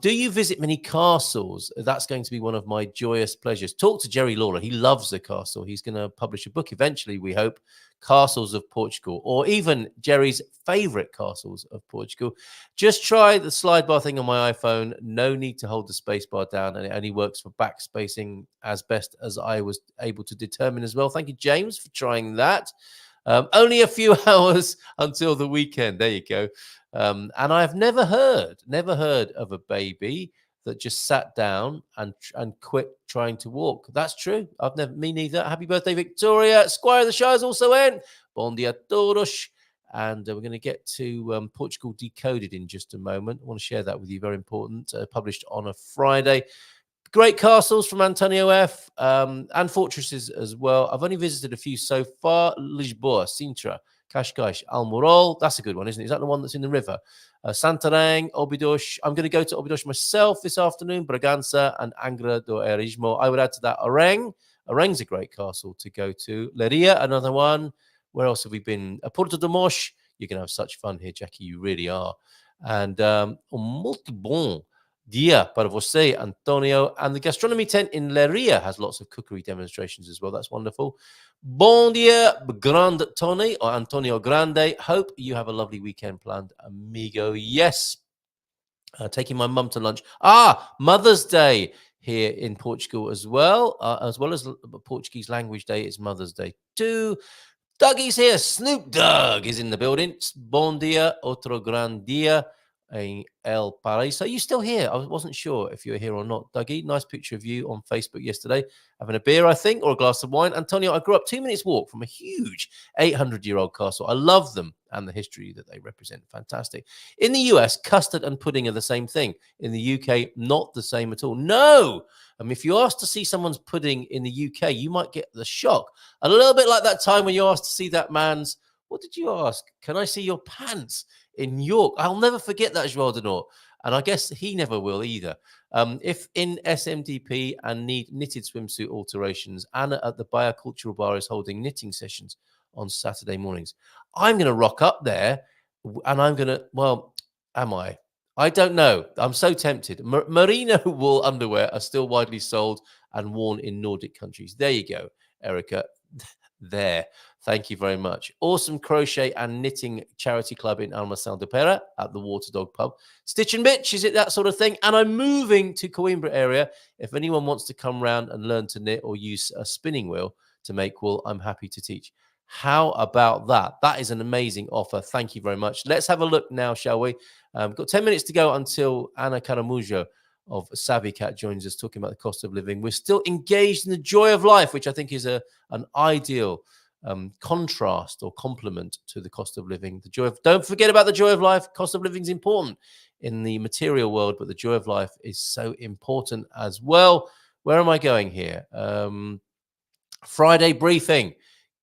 do you visit many castles? That's going to be one of my joyous pleasures. Talk to Jerry Lawler. He loves the castle. He's going to publish a book eventually, we hope, Castles of Portugal, or even Jerry's favorite castles of Portugal. Just try the slide bar thing on my iPhone. No need to hold the space bar down, and it only works for backspacing as best as I was able to determine as well. Thank you, James, for trying that. Only a few hours until the weekend. There you go. And I've never heard of a baby that just sat down and quit trying to walk. That's true. Me neither. Happy birthday, Victoria. Squire of the Shire is also in. Bon dia todos. And we're going to get to Portugal Decoded in just a moment. I want to share that with you. Very important. Published on a Friday. Great castles from Antonio F. And fortresses as well. I've only visited a few so far. Lisboa, Sintra, Cascais, Almorol. That's a good one, isn't it? Is that the one that's in the river? Santarém, Óbidos. I'm going to go to Óbidos myself this afternoon. Bragança and Angra do Heroísmo. I would add to that Oreng. Oreng's a great castle to go to. Leiria, another one. Where else have we been? Porto de Mos. You're going to have such fun here, Jackie. You really are. And muito bom dia para você, Antonio. And the gastronomy tent in Leiria has lots of cookery demonstrations as well. That's wonderful. Bon dia, Grande Tony, or Antonio Grande. Hope you have a lovely weekend planned, amigo. Yes. Taking my mum to lunch. Mother's Day here in Portugal as well as Portuguese Language Day. It's Mother's Day too. Dougie's here. Snoop Dogg is in the building. Bon dia, otro gran dia in El País. Are you still here? I wasn't sure if you were here or not, Dougie. Nice picture of you on Facebook yesterday, having a beer, I think, or a glass of wine. Antonio, I grew up 2 minutes walk from a huge 800-year-old castle. I love them and the history that they represent. Fantastic. In the US, custard and pudding are the same thing. In the UK, not the same at all. No. If you ask to see someone's pudding in the UK, you might get the shock. A little bit like that time when you asked to see that man's, what did you ask? Can I see your pants? In York. I'll never forget that, Joao de Nort. And I guess he never will either. If in SMDP and need knitted swimsuit alterations, Anna at the Biocultural Bar is holding knitting sessions on Saturday mornings. I'm going to rock up there and I'm going to, well, am I? I don't know. I'm so tempted. Merino wool underwear are still widely sold and worn in Nordic countries. There you go, Erica. There. Thank you very much. Awesome crochet and knitting charity club in Almacén de Pera at the Water Dog pub. Stitch and Bitch, is it that sort of thing? And I'm moving to Coimbra area. If anyone wants to come round and learn to knit or use a spinning wheel to make wool, I'm happy to teach. How about that? That is an amazing offer. Thank you very much. Let's have a look now, shall we? Got 10 minutes to go until Ana Caramujo of Savvy Cat joins us talking about the cost of living. We're still engaged in the joy of life, which I think is an ideal contrast or complement to the cost of living. The joy of, don't forget about the joy of life. Cost of living is important in the material world, but the joy of life is so important as well. Where am I going here? Friday briefing.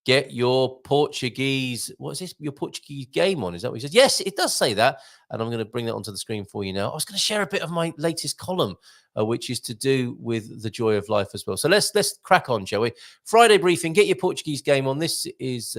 Get your Portuguese, what is this? Your Portuguese game on? Is that what he says? Yes, it does say that. And I'm going to bring that onto the screen for you now. I was going to share a bit of my latest column, which is to do with the joy of life as well. So let's crack on, shall we? Friday briefing, get your Portuguese game on. This is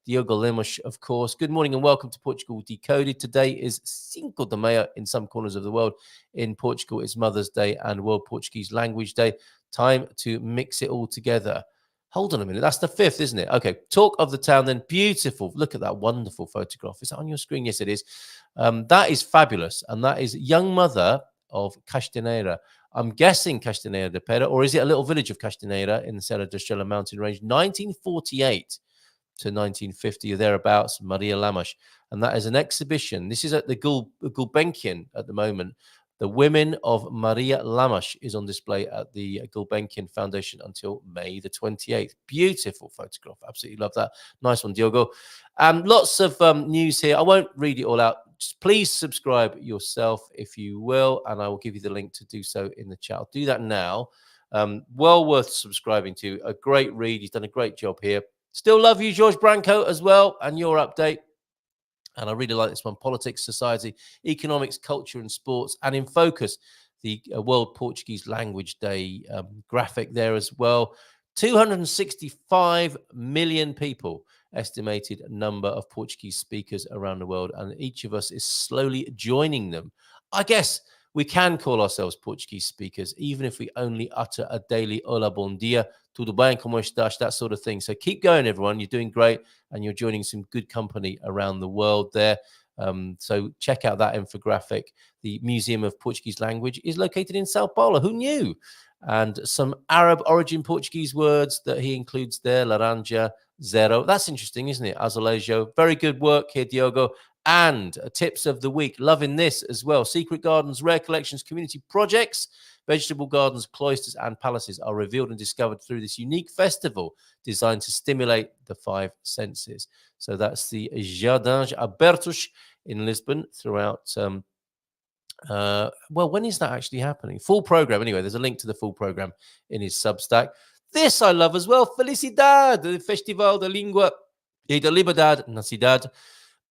Diogo Lemos, of course. Good morning and welcome to Portugal Decoded. Today is Cinco de Maio in some corners of the world. In Portugal, it's Mother's Day and World Portuguese Language Day. Time to mix it all together. Hold on a minute. That's the 5th, isn't it? Okay. Talk of the town then. Beautiful. Look at that wonderful photograph. Is that on your screen? Yes, it is. That is fabulous. And that is young mother of Castanheira. I'm guessing Castanheira de Pera, or is it a little village of Castanheira in the Serra da Estrela mountain range, 1948 to 1950 or thereabouts, Maria Lamas. And that is an exhibition. This is at the Gulbenkian at the moment. The Women of Maria Lamas is on display at the Gulbenkian Foundation until May the 28th. Beautiful photograph. Absolutely love that. Nice one, Diogo. Lots of news here. I won't read it all out. Just please subscribe yourself if you will, and I will give you the link to do so in the chat. I'll do that now. Well worth subscribing to. A great read. He's done a great job here. Still love you, George Branco, as well, and your update. And I really like this one: politics, society, economics, culture, and sports. And in focus, the World Portuguese Language Day graphic there as well. 265 million people, estimated number of Portuguese speakers around the world, and each of us is slowly joining them. I guess we can call ourselves Portuguese speakers, even if we only utter a daily "Olá, bom dia," "Tudo bem, como estás," that sort of thing. So keep going, everyone. You're doing great, and you're joining some good company around the world there. So check out that infographic. The Museum of Portuguese Language is located in Sao Paulo. Who knew? And some Arab origin Portuguese words that he includes there: laranja, zero. That's interesting, isn't it? Azulejo. Very good work here, Diogo. And tips of the week. Loving this as well. Secret gardens, rare collections, community projects, vegetable gardens, cloisters, and palaces are revealed and discovered through this unique festival designed to stimulate the five senses. So that's the Jardins Abertos in Lisbon throughout. Well, when is that actually happening? Full program. Anyway, there's a link to the full program in his Substack. This I love as well. Felicidade, the Festival da Língua e da Liberdade na Cidade,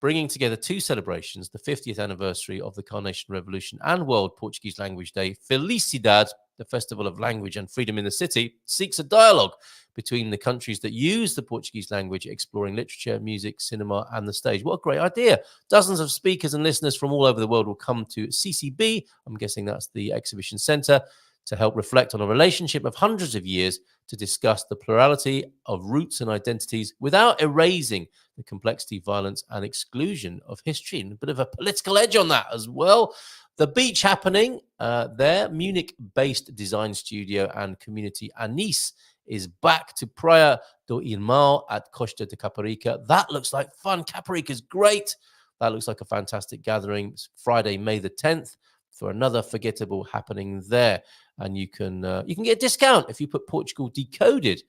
bringing together two celebrations, the 50th anniversary of the Carnation Revolution and World Portuguese Language Day. Felicidade, the Festival of Language and Freedom in the City, seeks a dialogue between the countries that use the Portuguese language, exploring literature, music, cinema, and the stage. What a great idea. Dozens of speakers and listeners from all over the world will come to CCB, I'm guessing that's the exhibition center, to help reflect on a relationship of hundreds of years, to discuss the plurality of roots and identities without erasing the complexity, violence, and exclusion of history. And a bit of a political edge on that as well. The beach happening there, Munich-based design studio and community Anis is back to Praia do Irmão at Costa de Caparica. That looks like fun. Caparica's great. That looks like a fantastic gathering. It's Friday, May the 10th. For another forgettable happening there, and you can get a discount if you put Portugal Decoded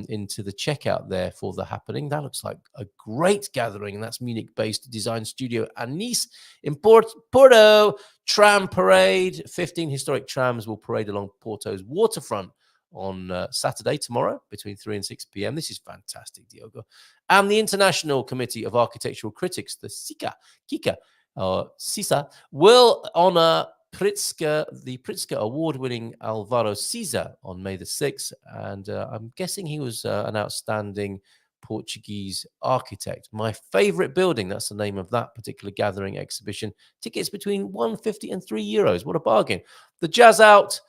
into the checkout there for the happening. That looks like a great gathering, and that's Munich-based design studio Anis in Porto. Tram parade. 15 historic trams will parade along Porto's waterfront on Saturday, tomorrow, between 3 and 6 p.m. This is fantastic, Diogo. And the International Committee of Architectural Critics, the Kika, CISA, will honor the Pritzker award-winning Alvaro Siza on May the 6th. And I'm guessing he was an outstanding Portuguese architect. My favorite building, that's the name of that particular gathering exhibition. Tickets between €1.50 and €3. What a bargain. The Jazz Out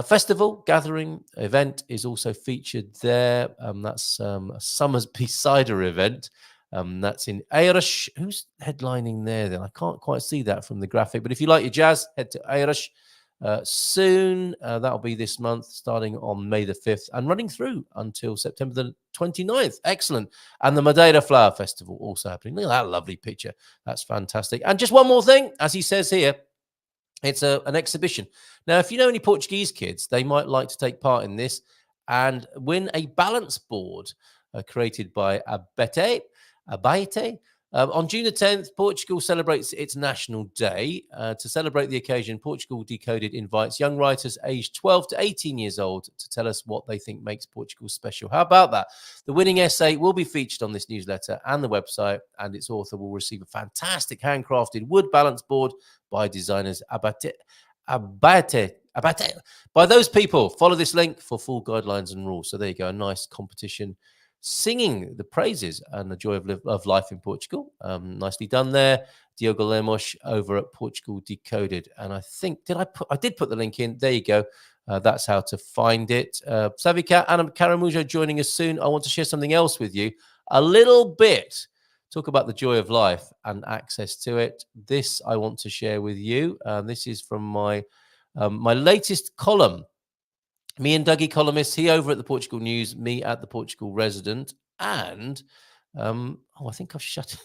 festival gathering event is also featured there. That's a Summersby cider event. That's in Eiras. Who's headlining there then? I can't quite see that from the graphic. But if you like your jazz, head to Eiras soon. That'll be this month, starting on May the 5th and running through until September the 29th. Excellent. And the Madeira Flower Festival also happening. Look at that lovely picture. That's fantastic. And just one more thing, as he says here, it's an exhibition. Now, if you know any Portuguese kids, they might like to take part in this and win a balance board created by Abete. On June the 10th, Portugal celebrates its National Day. To celebrate the occasion, Portugal Decoded invites young writers aged 12 to 18 years old to tell us what they think makes Portugal special. How about that? The winning essay will be featured on this newsletter and the website, and its author will receive a fantastic handcrafted wood balance board by designers Abate. By those people. Follow this link for full guidelines and rules. So there you go, a nice competition singing the praises and the joy of life in Portugal. Nicely done there. Diogo Lemos over at Portugal Decoded. And I think, I did put the link in. There you go. That's how to find it. Savvy Cat Ana Caramujo joining us soon. I want to share something else with you. A little bit. Talk about the joy of life and access to it. This I want to share with you. This is from my My latest column, me and Dougie columnists, he over at the Portugal News, me at the Portugal Resident, and I think I've shut.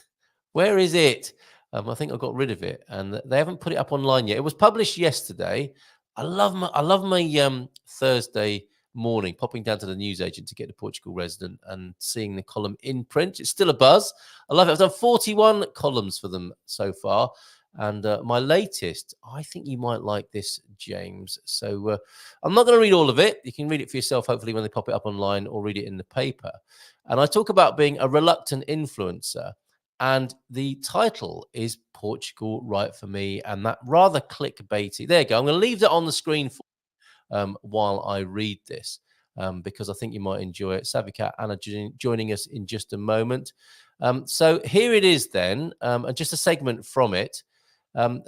Where is it? I think I got rid of it, and they haven't put it up online yet. It was published yesterday. I love my Thursday morning popping down to the newsagent to get the Portugal Resident and seeing the column in print. It's still a buzz. I love it. I've done 41 columns for them so far. And my latest, I think you might like this, James. So I'm not going to read all of it. You can read it for yourself, hopefully, when they pop it up online, or read it in the paper. And I talk about being a reluctant influencer. And the title is Portugal Right for Me. And that rather clickbaity. There you go. I'm going to leave that on the screen for while I read this, because I think you might enjoy it. Savvy Cat Ana joining us in just a moment. So here it is then, and just a segment from it.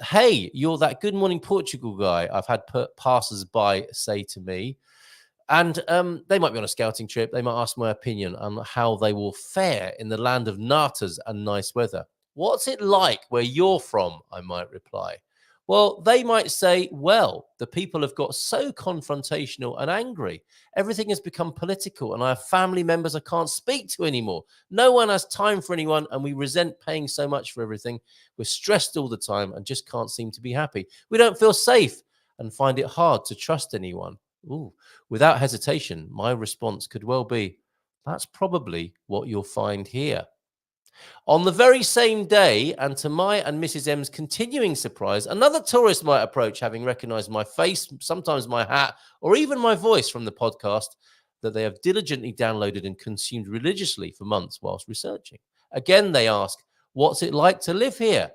Hey, you're that Good Morning Portugal guy I've had passers-by say to me. And they might be on a scouting trip. They might ask my opinion on how they will fare in the land of natas and nice weather. What's it like where you're from? I might reply. Well, they might say, well, the people have got so confrontational and angry. Everything has become political, and I have family members I can't speak to anymore. No one has time for anyone, and we resent paying so much for everything. We're stressed all the time and just can't seem to be happy. We don't feel safe and find it hard to trust anyone. Ooh, without hesitation, my response could well be, that's probably what you'll find here. On the very same day, and to my and Mrs. M's continuing surprise, another tourist might approach, having recognized my face, sometimes my hat, or even my voice from the podcast that they have diligently downloaded and consumed religiously for months whilst researching. Again, they ask, what's it like to live here?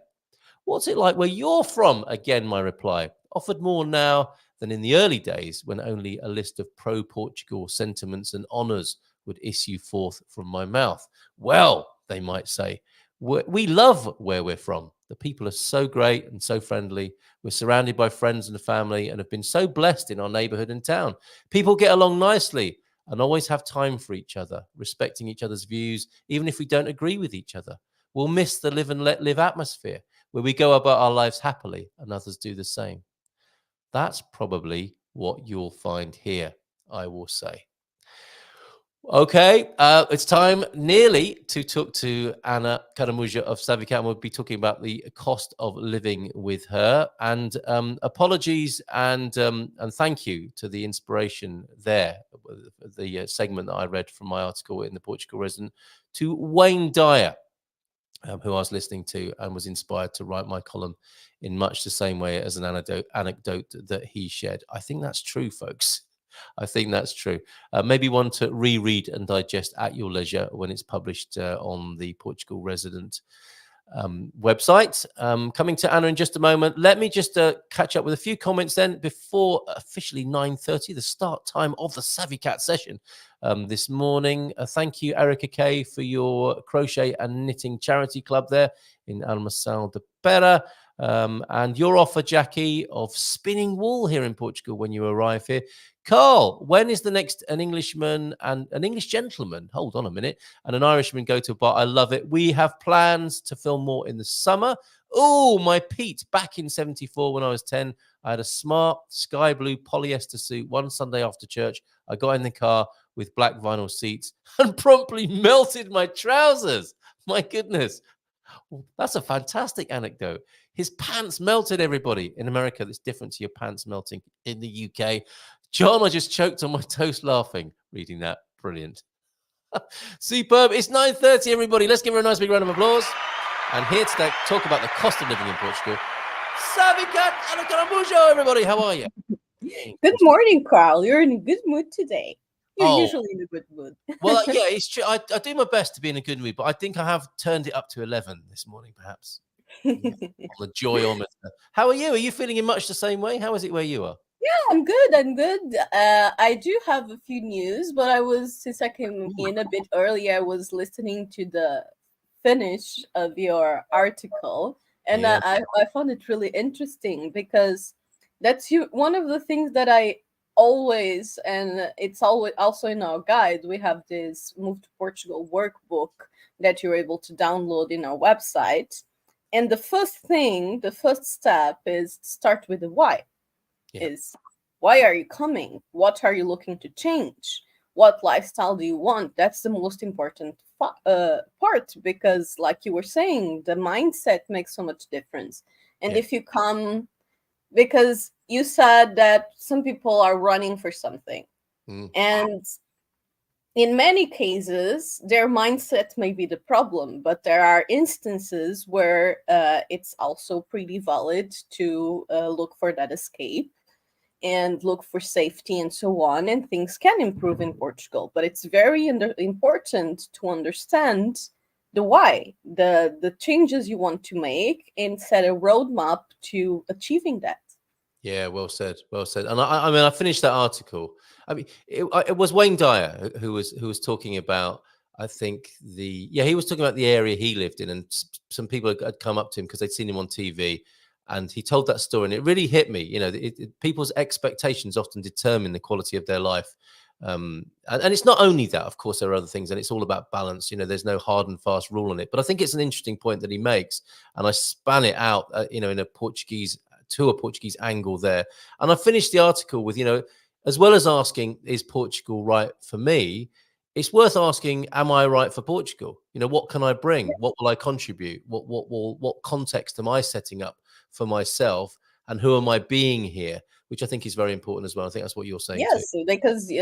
What's it like where you're from? Again, my reply, offered more now than in the early days when only a list of pro-Portugal sentiments and honours would issue forth from my mouth. Well, they might say, we love where we're from. The people are so great and so friendly. We're surrounded by friends and family and have been so blessed in our neighbourhood and town. People get along nicely and always have time for each other, respecting each other's views, even if we don't agree with each other. We'll miss the live and let live atmosphere where we go about our lives happily and others do the same. That's probably what you'll find here, I will say. Okay, it's time nearly to talk to Ana Caramujo of Savvy Cat. We'll be talking about the cost of living with her. And apologies and thank you to the inspiration there, the segment that I read from my article in the Portugal Resident, to Wayne Dyer, who I was listening to and was inspired to write my column in much the same way as an anecdote that he shared. I think that's true, folks. I think that's true. Maybe one to reread and digest at your leisure when it's published on the Portugal Resident website. Coming to Anna in just a moment. Let me just catch up with a few comments then before officially 9:30, the start time of the Savvy Cat session this morning. Thank you, Erica Kay, for your crochet and knitting charity club there in Almação de Pera. And your offer, Jackie, of spinning wool here in Portugal when you arrive here. Carl, when is the next an Englishman and an English gentleman, hold on a minute, and an Irishman go to a bar? I love it. We have plans to film more in the summer. Oh, my Pete, back in 74 when I was 10, I had a smart sky blue polyester suit one Sunday after church. I got in the car with black vinyl seats and promptly melted my trousers. My goodness. That's a fantastic anecdote. His pants melted, everybody. In America, that's different to your pants melting in the UK. John, I just choked on my toast laughing reading that. Brilliant. Superb. It's 9:30, everybody. Let's give her a nice big round of applause. And here to talk about the cost of living in Portugal, Savvy Cat Ana Caramujo, everybody. How are you? Good morning, Carl. You're in a good mood today. You're usually in a good mood. Well, yeah, it's true. I do my best to be in a good mood, but I think I have turned it up to 11 this morning, perhaps. Yeah, on the joyometer. How are you? Are you feeling in much the same way? How is it where you are? Yeah, I'm good. I'm good. I do have a few news, but since I came in a bit early, I was listening to the finish of your article, and Yeah. I found it really interesting because that's one of the things that I always, and it's always also in our guide, we have this Move to Portugal workbook that you're able to download in our website. And the first step is start with the why. Yeah. is why are you coming? What are you looking to change? What lifestyle do you want? That's the most important part, because like you were saying, the mindset makes so much difference. And Yeah. if you come, because you said that some people are running for something, and in many cases their mindset may be the problem, but there are instances where it's also pretty valid to look for that escape and look for safety and so on, and things can improve in Portugal. But it's very important to understand the why, the changes you want to make, and set a roadmap to achieving that. Yeah, well said, well said. And I mean, I finished that article. I mean, it was Wayne Dyer who was talking about. I think he was talking about the area he lived in, and some people had come up to him because they'd seen him on TV, and he told that story, and it really hit me. You know, people's expectations often determine the quality of their life. And it's not only that, of course, there are other things, and it's all about balance. You know, there's no hard and fast rule on it. But I think it's an interesting point that he makes, and I span it out, in a Portuguese angle there. And I finished the article with, as well as asking, is Portugal right for me? It's worth asking, am I right for Portugal? What can I bring? What will I contribute? What context am I setting up for myself? And who am I being here? Which I think is very important as well. I think that's what you're saying Yes, too. because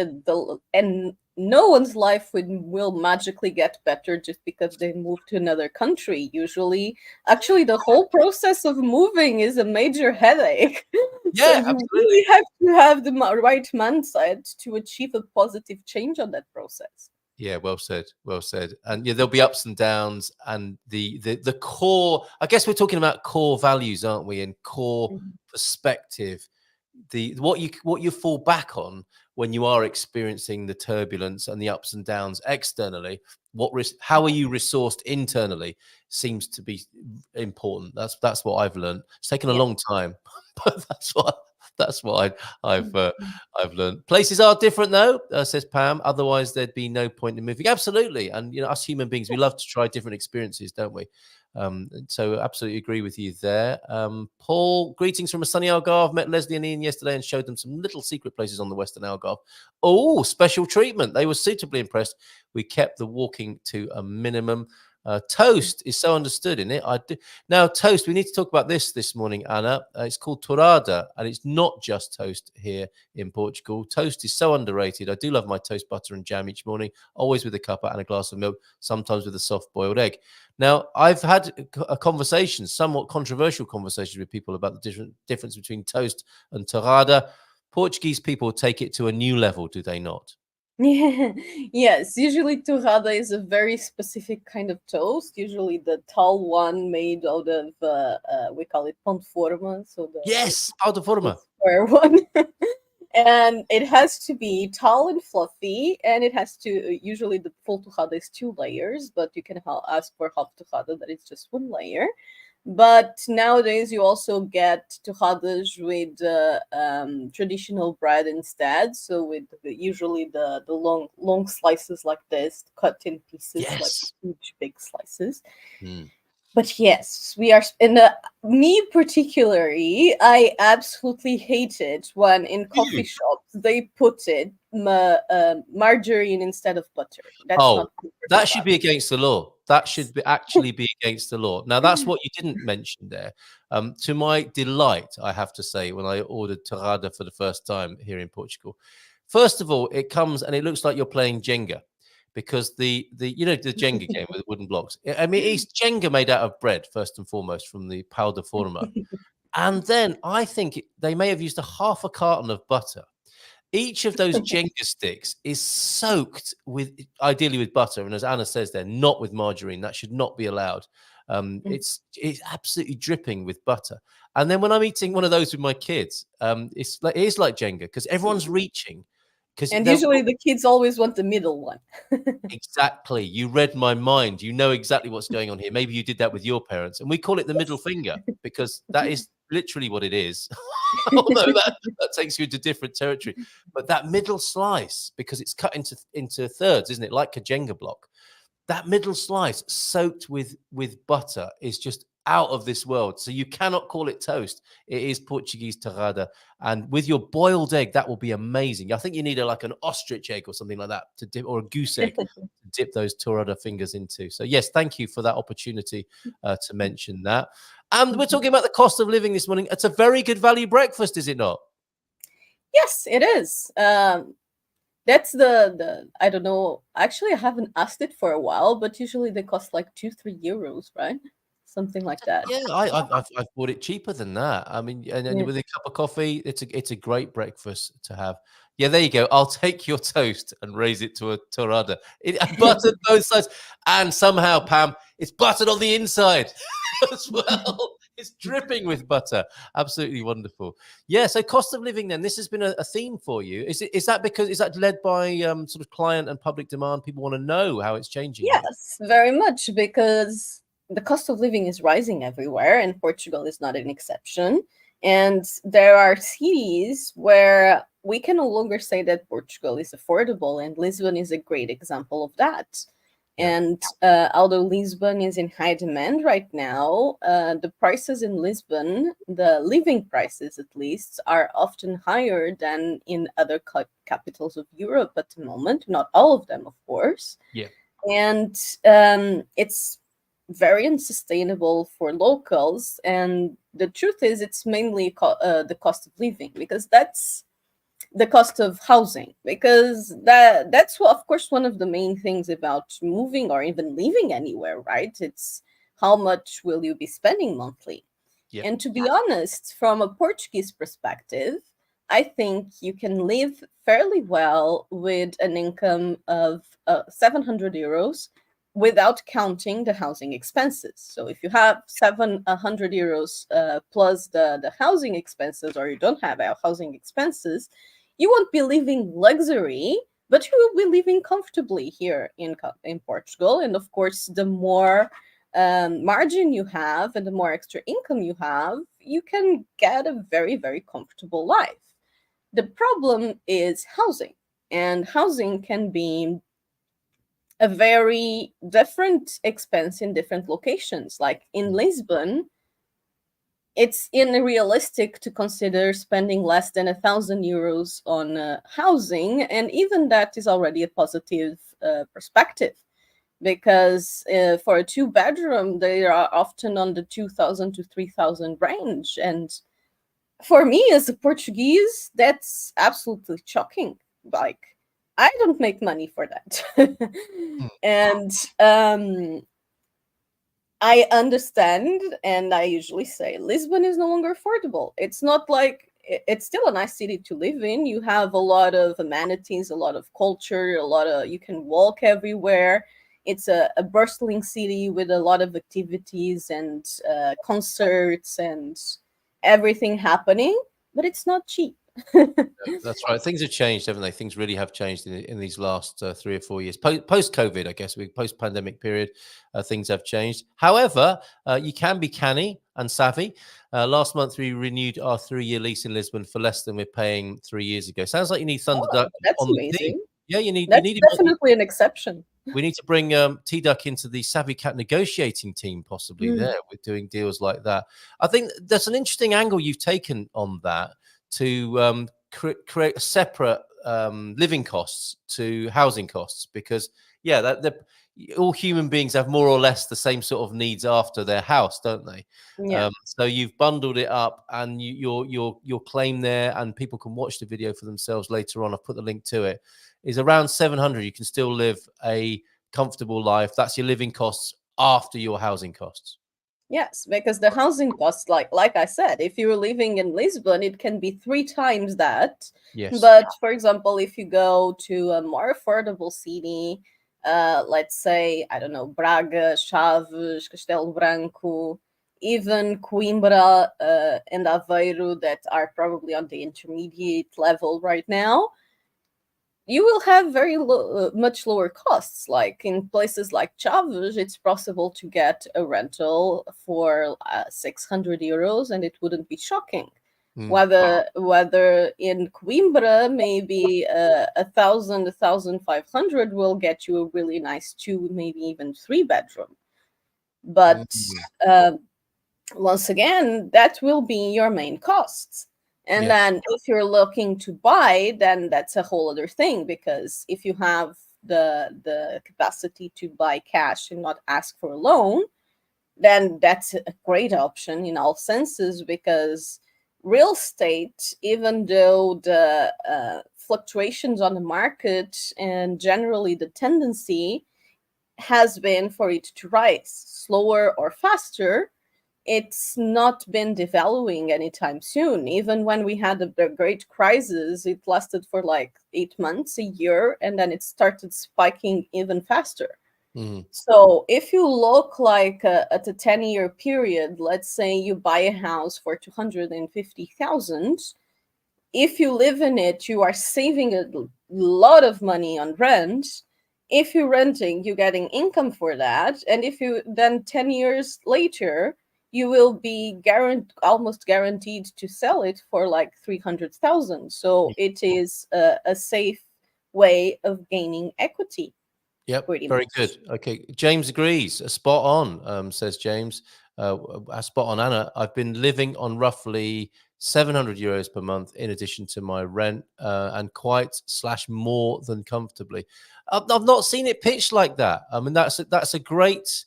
and no one's life will magically get better just because they move to another country. Usually, actually, the whole process of moving is a major headache. So Yeah, you absolutely. really have to have the right mindset to achieve a positive change on that process. Yeah, well said, well said. And there'll be ups and downs, and the core. I guess we're talking about core values, aren't we? And core perspective. What you fall back on when you are experiencing the turbulence and the ups and downs externally. How are you resourced internally seems to be important. That's what I've learned. It's taken a long time, but that's what I've learned. Places are different though, says Pam. Otherwise, there'd be no point in moving. Absolutely, and us human beings, we love to try different experiences, don't we? So absolutely agree with you there. Paul, greetings from a sunny Algarve. Met Leslie and Ian yesterday and showed them some little secret places on the Western Algarve. Oh, special treatment. They were suitably impressed. We kept the walking to a minimum. Toast is so understood in it. Now, toast, we need to talk about this morning, Anna. It's called tourada, and it's not just toast here in Portugal. Toast is so underrated. I do love my toast, butter and jam each morning, always with a cuppa and a glass of milk, sometimes with a soft boiled egg. Now, I've had a conversation, somewhat controversial conversations with people about the difference between toast and tourada. Portuguese people take it to a new level, do they not? Yeah. Yes, usually torrada is a very specific kind of toast, usually the tall one made out of we call it pão de forma, so Yes, pão de forma, square one. And it has to be tall and fluffy, and it has to, usually the full torrada is 2 layers, but you can ask for half torrada that is just 1 layer. But nowadays you also get torradas with traditional bread instead. So with usually the long slices like this, cut in pieces, like huge big slices. But yes, we are me particularly, I absolutely hate it when in coffee shops they put it margarine instead of butter. That's not good for that the should body. be against the law. That should actually be against the law. Now, that's what you didn't mention there. To my delight, I have to say, when I ordered torrada for the first time here in Portugal, first of all, it comes and it looks like you're playing Jenga, because the Jenga game with wooden blocks. I mean, it's Jenga made out of bread first and foremost from the pão de forma, and then I think they may have used a half a carton of butter. Each of those Jenga sticks is soaked ideally with butter, and as Anna says, they're not with margarine. That should not be allowed. It's absolutely dripping with butter. And then when I'm eating one of those with my kids, it is like Jenga, because everyone's reaching. And usually the kids always want the middle one. Exactly. You read my mind. You know exactly what's going on here. Maybe you did that with your parents. And we call it the middle finger, because that is literally what it is. Although that takes you into different territory. But that middle slice, because it's cut into thirds, isn't it? Like a Jenga block. That middle slice soaked with butter is just out of this world. So you cannot call it toast. It is Portuguese torrada. And with your boiled egg, that will be amazing. I think you need like an ostrich egg or something like that to dip, or a goose egg to dip those torrada fingers into. So yes, thank you for that opportunity to mention that. And we're talking about the cost of living this morning. It's a very good value breakfast, is it not? Yes, it is. That's the I don't know. Actually, I haven't asked it for a while, but usually they cost like 2-3 euros, right? Something like that. Yeah, I've bought it cheaper than that. I mean, and with a cup of coffee, it's a great breakfast to have. Yeah, there you go. I'll take your toast and raise it to a torrada. Buttered both sides, and somehow, Pam, it's buttered on the inside as well. It's dripping with butter. Absolutely wonderful. Yeah. So, cost of living. Then this has been a theme for you. Is that led by sort of client and public demand? People want to know how it's changing. Yes, very much, because the cost of living is rising everywhere, and Portugal is not an exception. And there are cities where we can no longer say that Portugal is affordable, and Lisbon is a great example of that. And although Lisbon is in high demand right now, the prices in Lisbon, the living prices at least, are often higher than in other capitals of Europe at the moment. Not all of them, of course. Yeah. And it's very unsustainable for locals. And the truth is, it's mainly the cost of living, because that's the cost of housing, because that's of course one of the main things about moving or even living anywhere, right? It's how much will you be spending monthly. Yeah. And to be honest, from a Portuguese perspective, I think you can live fairly well with an income of 700 euros without counting the housing expenses. So if you have 700 euros plus the housing expenses, or you don't have housing expenses, you won't be living luxury, but you will be living comfortably here in Portugal. And of course, the more margin you have and the more extra income you have, you can get a very, very comfortable life. The problem is housing, and housing can be a very different expense in different locations. Like in Lisbon, it's unrealistic to consider spending less than 1,000 euros on housing, and even that is already a positive perspective, because for a 2-bedroom, they are often on the 2,000 to 3,000 range. And for me as a Portuguese, that's absolutely shocking. Like, I don't make money for that. And I understand, and I usually say Lisbon is no longer affordable. It's not like, it's still a nice city to live in. You have a lot of amenities, a lot of culture, you can walk everywhere. It's a bustling city with a lot of activities and concerts and everything happening, but it's not cheap. That's right. Things have changed, haven't they? Things really have changed in these last 3 or 4 years. Post-COVID, I guess, post-pandemic period, things have changed. However, you can be canny and savvy. Last month, we renewed our 3-year lease in Lisbon for less than we're paying 3 years ago. Sounds like you need Thunder Duck that's on amazing. the team. Yeah, you need definitely an exception. We need to bring T-Duck into the Savvy Cat negotiating team, possibly there, with doing deals like that. I think there's an interesting angle you've taken on that, to create a separate living costs to housing costs, because all human beings have more or less the same sort of needs after their house, don't they? Yeah. So you've bundled it up, and your claim there, and people can watch the video for themselves later on. I've put the link to it. Is around 700. You can still live a comfortable life. That's your living costs after your housing costs. Yes, because the housing costs, like I said, if you're living in Lisbon, it can be 3 times that. Yes. But for example, if you go to a more affordable city, let's say, I don't know, Braga, Chaves, Castelo Branco, even Coimbra and Aveiro, that are probably on the intermediate level right now, you will have very much lower costs. Like in places like Chaves, it's possible to get a rental for 600 euros, and it wouldn't be shocking. Whether in Coimbra, maybe 1,000, 1,500 will get you a really nice 2, maybe even 3-bedroom. But once again, that will be your main costs. And Yeah. then if you're looking to buy, then that's a whole other thing, because if you have the capacity to buy cash and not ask for a loan, then that's a great option in all senses, because real estate, even though the fluctuations on the market and generally the tendency has been for it to rise slower or faster, it's not been devaluing anytime soon. Even when we had the great crisis, it lasted for like 8 months, a year, and then it started spiking even faster. Mm. So if you look like at a 10-year period, let's say you buy a house for 250,000, if you live in it, you are saving a lot of money on rent. If you're renting, you're getting income for that. And if you then 10 years later, you will be almost guaranteed to sell it for like 300,000. So it is a safe way of gaining equity. Yep, Pretty very much. good. Okay, James agrees. Spot on, says James. Spot on, Anna. I've been living on roughly 700 euros per month in addition to my rent, and quite slash more than comfortably. I've not seen it pitched like that. I mean, that's a great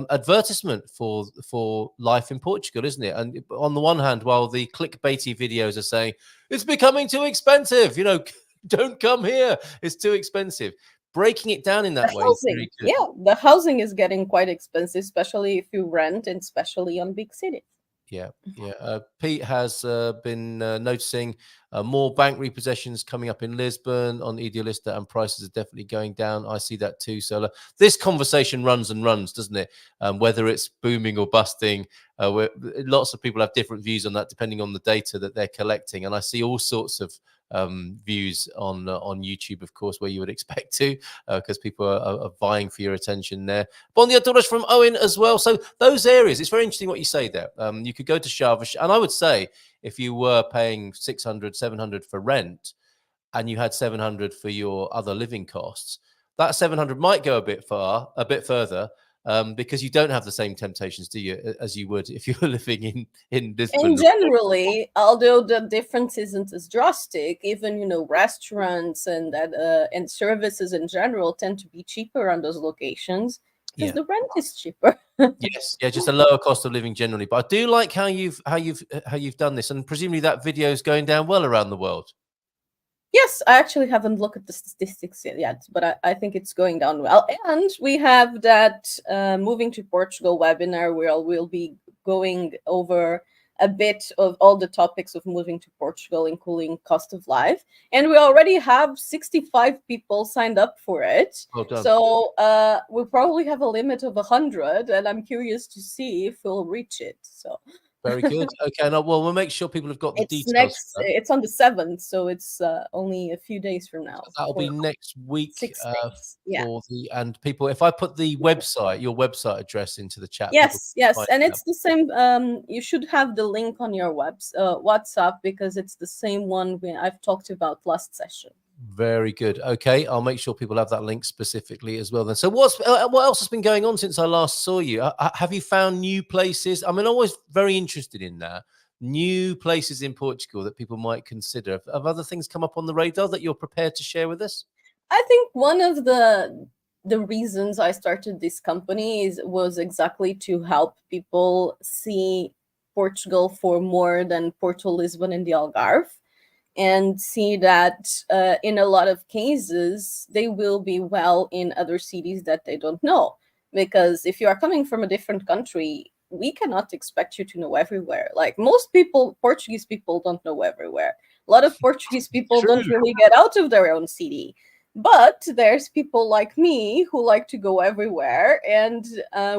advertisement for life in Portugal, isn't it? And on the one hand, while the clickbaity videos are saying it's becoming too expensive, don't come here, it's too expensive. Breaking it down in The that way is very housing, good. yeah, the housing is getting quite expensive, especially if you rent, and especially on big cities. Yeah, yeah. Pete has been noticing more bank repossessions coming up in Lisbon on Idealista, and prices are definitely going down. I see that too. So this conversation runs and runs, doesn't it? Whether it's booming or busting, lots of people have different views on that depending on the data that they're collecting. And I see all sorts of views on YouTube, of course, where you would expect to, because people are vying for your attention there. Bon dia todos from Owen as well. So those areas, it's very interesting what you say there. You could go to Chaves, and I would say if you were paying 600, 700 for rent, and you had 700 for your other living costs, that 700 might go a bit further, because you don't have the same temptations, do you, as you would if you were living in And Lisbon? generally, although the difference isn't as drastic, even restaurants and services in general tend to be cheaper on those locations because Yeah. the rent is cheaper. Yes, yeah, just a lower cost of living generally. But I do like how you've done this, and presumably that video is going down well around the world. Yes, I actually haven't looked at the statistics yet, but I think it's going down well. And we have that Moving to Portugal webinar where we'll be going over a bit of all the topics of moving to Portugal, including cost of life. And we already have 65 people signed up for it. Well done. So we'll probably have a limit of 100, and I'm curious to see if we'll reach it. So Very good. Okay, well, we'll make sure people have got the it's details. it's on the 7th, so it's only a few days from now. That'll be next week. 6 days. Yeah. And people, if I put the website, your website address into the chat. Yes, yes, find and out. it's the same. You should have the link on your WhatsApp, because it's the same one I've talked about last session. Very good. Okay, I'll make sure people have that link specifically as well. Then, so what else has been going on since I last saw you? Have you found new places? I mean, I'm always very interested in that. New places in Portugal that people might consider. Have other things come up on the radar that you're prepared to share with us? I think one of the reasons I started this company was exactly to help people see Portugal for more than Porto, Lisbon, and the Algarve, and see that in a lot of cases they will be well in other cities that they don't know. Because if you are coming from a different country, we cannot expect you to know everywhere. Like most people, Portuguese people don't know everywhere. A lot of Portuguese people don't really get out of their own city. But there's people like me who like to go everywhere, and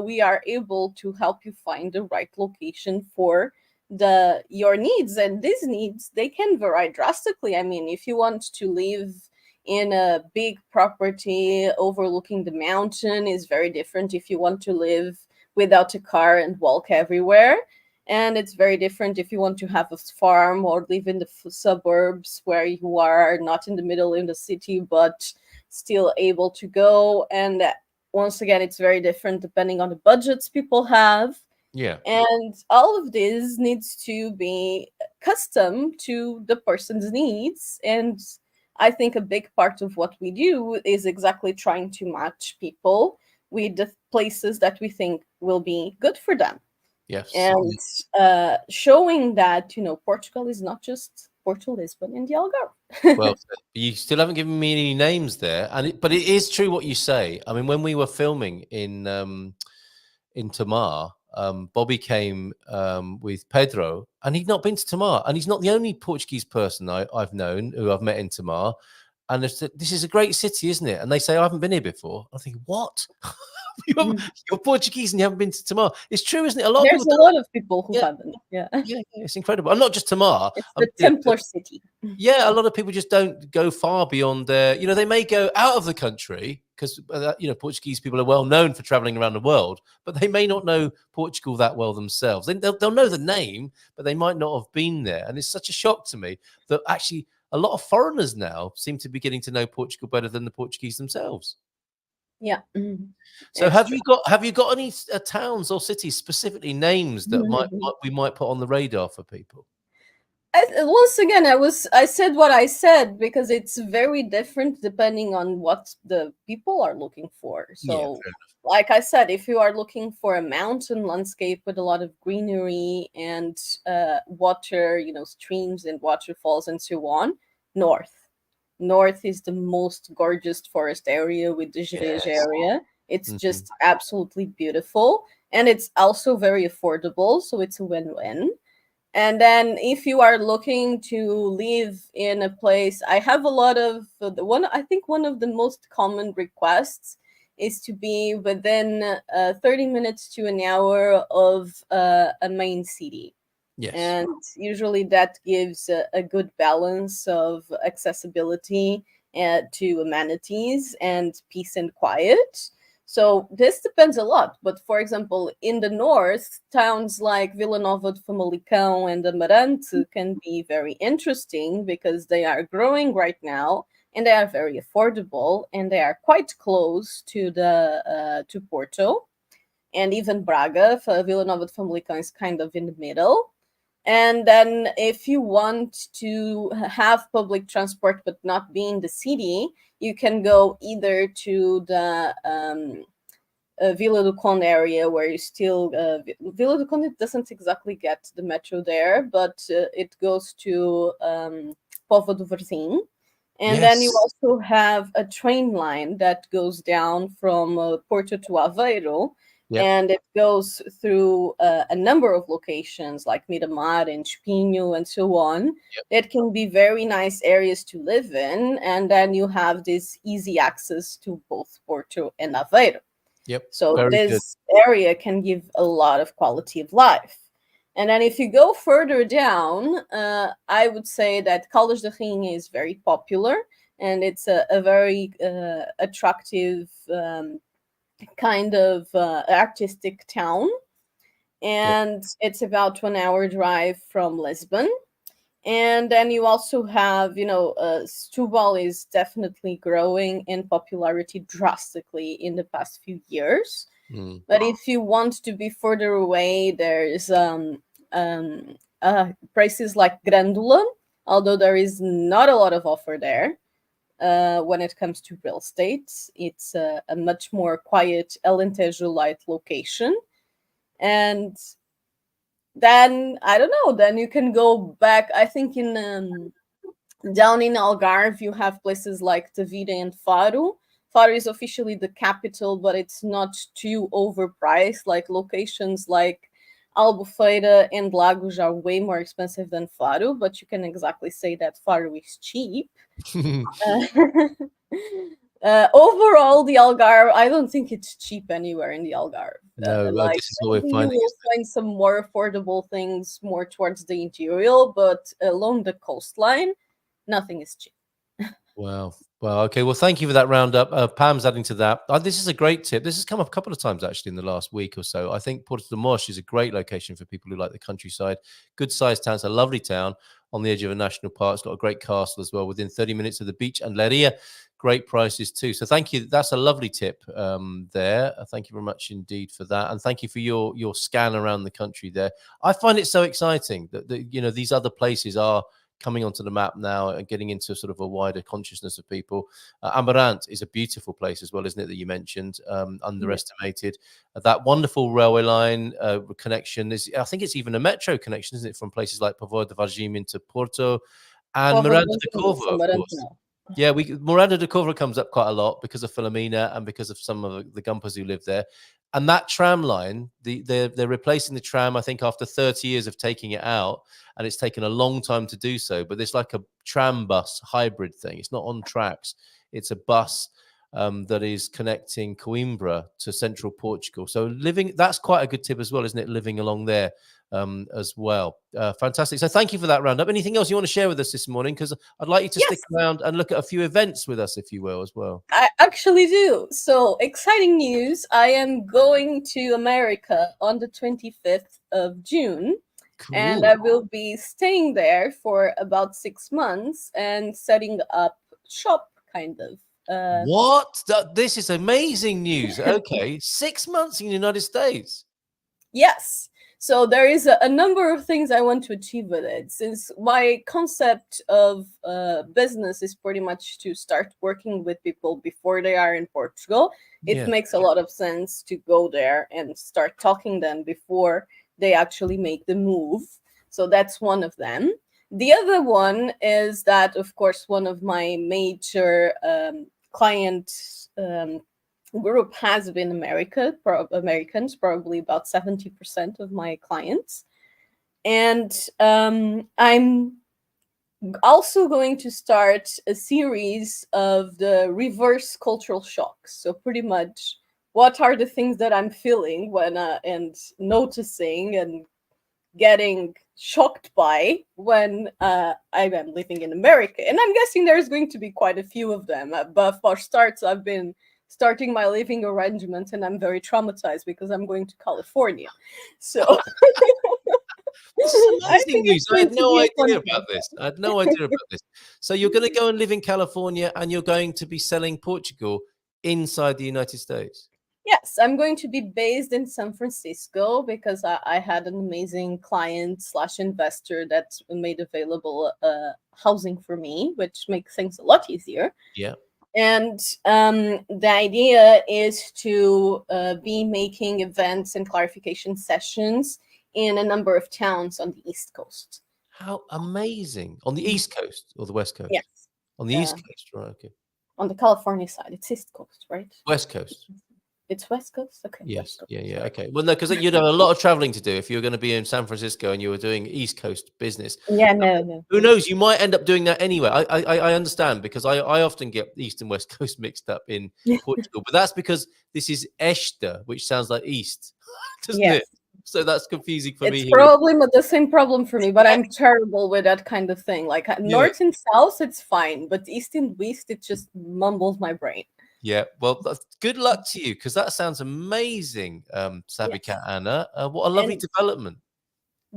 we are able to help you find the right location for your needs. And these needs, they can vary drastically. I mean, if you want to live in a big property overlooking the mountain, is very different if you want to live without a car and walk everywhere. And it's very different if you want to have a farm or live in the suburbs where you are not in the middle in the city but still able to go. And once again, it's very different depending on the budgets people have. Yeah. And all of this needs to be custom to the person's needs. And I think a big part of what we do is exactly trying to match people with the places that we think will be good for them. Yes. And showing that, Portugal is not just Porto, Lisbon, and the Algarve. Well, you still haven't given me any names there, but it is true what you say. I mean, when we were filming in Tamar, Bobby came with Pedro, and he'd not been to Tamar, and he's not the only Portuguese person I've known who I've met in Tamar. And this is a great city, isn't it? And they say I haven't been here before. I think, what? You're Portuguese and you haven't been to Tamar. It's true, isn't it? A lot of There's people a lot of people who haven't. Yeah. Yeah, it's incredible. And not just Tamar. It's the Templar city. Yeah, a lot of people just don't go far beyond their, they may go out of the country because, Portuguese people are well known for traveling around the world, but they may not know Portugal that well themselves. They'll know the name, but they might not have been there. And it's such a shock to me that actually a lot of foreigners now seem to be getting to know Portugal better than the Portuguese themselves. Yeah. So have you got any towns or cities, specifically names that we might put on the radar for people? Once again, I said what I said because it's very different depending on what the people are looking for. So, like I said, if you are looking for a mountain landscape with a lot of greenery and water, streams and waterfalls and so on, North is the most gorgeous forest area with the Jerez area. It's just absolutely beautiful, and it's also very affordable, so it's a win-win. And then if you are looking to live in a place, I have a lot of I think one of the most common requests is to be within 30 minutes to an hour of a main city. Yes. And usually that gives a good balance of accessibility to amenities and peace and quiet. So this depends a lot. But for example, in the north, towns like Vila Nova de Famalicão and Amarante can be very interesting because they are growing right now and they are very affordable and they are quite close to to Porto. And even Braga, Vila Nova de Famalicão is kind of in the middle. And then if you want to have public transport but not be in the city, you can go either to the Vila do Conde area where you still... Vila do Conde doesn't exactly get the metro there, but it goes to Póvoa do Varzim. And then you also have a train line that goes down from Porto to Aveiro. Yep. And it goes through a number of locations like Miramar and Espinho and so on. Yep. It can be very nice areas to live in. And then you have this easy access to both Porto and Aveiro. Yep. So this area can give a lot of quality of life. And then if you go further down, I would say that Caldas da Rainha is very popular. And it's a very attractive kind of artistic town, and it's about 1 hour drive from Lisbon. And then you also have, Setúbal is definitely growing in popularity drastically in the past few years. But if you want to be further away, there's places like Grândola, although there is not a lot of offer there. When it comes to real estate, it's a much more quiet Alentejo-light location. And then, I don't know, then you can go back, I think down in Algarve, you have places like Tavira and Faro. Faro is officially the capital, but it's not too overpriced. Like locations like Albufeira and Lagos are way more expensive than Faro, but you can exactly say that Faro is cheap. Overall, the Algarve, I don't think it's cheap anywhere in the Algarve. No, this is what we're finding. You will find some more affordable things more towards the interior, but along the coastline, nothing is cheap. Wow. Well, okay. Well, thank you for that roundup. Pam's adding to that. This is a great tip. This has come up a couple of times actually in the last week or so. I think Porto de Mos is a great location for people who like the countryside. Good sized town. It's a lovely town on the edge of a national park. It's got a great castle as well within 30 minutes of the beach and Leria. Great prices too. So thank you. That's a lovely tip there. Thank you very much indeed for that. And thank you for your scan around the country there. I find it so exciting that these other places are coming onto the map now and getting into sort of a wider consciousness of people. Amarant is a beautiful place as well, isn't it, that you mentioned, underestimated. That wonderful railway line connection is, I think it's even a metro connection, isn't it, from places like Povoa de Varzim into Porto and Miranda de Corvo, of course. Yeah, Miranda de Corvo comes up quite a lot because of Filomena and because of some of the Gumpas who live there. And that tram line, they're replacing the tram, I think, after 30 years of taking it out. And it's taken a long time to do so. But it's like a tram bus hybrid thing. It's not on tracks. It's a bus that is connecting Coimbra to central Portugal. So that's quite a good tip as well, isn't it? Living along there as well. Fantastic. So thank you for that roundup. Anything else you want to share with us this morning? Because I'd like you to stick around and look at a few events with us, if you will, as well. I actually do. So exciting news. I am going to America on the 25th of June. Cool. And I will be staying there for about 6 months and setting up shop, kind of. What? This is amazing news. Okay. 6 months in the United States. Yes. So there is a number of things I want to achieve with it. Since my concept of business is pretty much to start working with people before they are in Portugal, it makes a lot of sense to go there and start talking them before they actually make the move. So that's one of them. The other one is that, of course, one of my major client group has been Americans, probably about 70% of my clients. And I'm also going to start a series of the reverse cultural shocks. So pretty much, what are the things that I'm feeling when and noticing and getting shocked by when I am living in America? And I'm guessing there's going to be quite a few of them. But for starts, I've been starting my living arrangement and I'm very traumatized because I'm going to California. So this is amazing news. I had no idea about this. I had no idea about this. So you're going to go and live in California and you're going to be selling Portugal inside the United States? Yes, I'm going to be based in San Francisco because I had an amazing client / investor that made available housing for me, which makes things a lot easier. Yeah. And the idea is to be making events and clarification sessions in a number of towns on the East Coast. How amazing. On the East Coast or the West Coast? Yes. On the East Coast, right, okay. On the California side, it's East Coast, right? West Coast. It's West Coast? Okay. Yes. Yeah. Okay. Well, no, because you'd have a lot of traveling to do if you were going to be in San Francisco and you were doing East Coast business. Yeah, no. Who knows? You might end up doing that anyway. I understand because I often get East and West Coast mixed up in Portugal, but that's because this is Este, which sounds like East, doesn't it? So that's confusing for me. It's probably the same problem for me, but I'm terrible with that kind of thing. Like North and South, it's fine, but East and West, it just mumbles my brain. Yeah, well, good luck to you because that sounds amazing, Savvy Cat Ana. What a lovely development.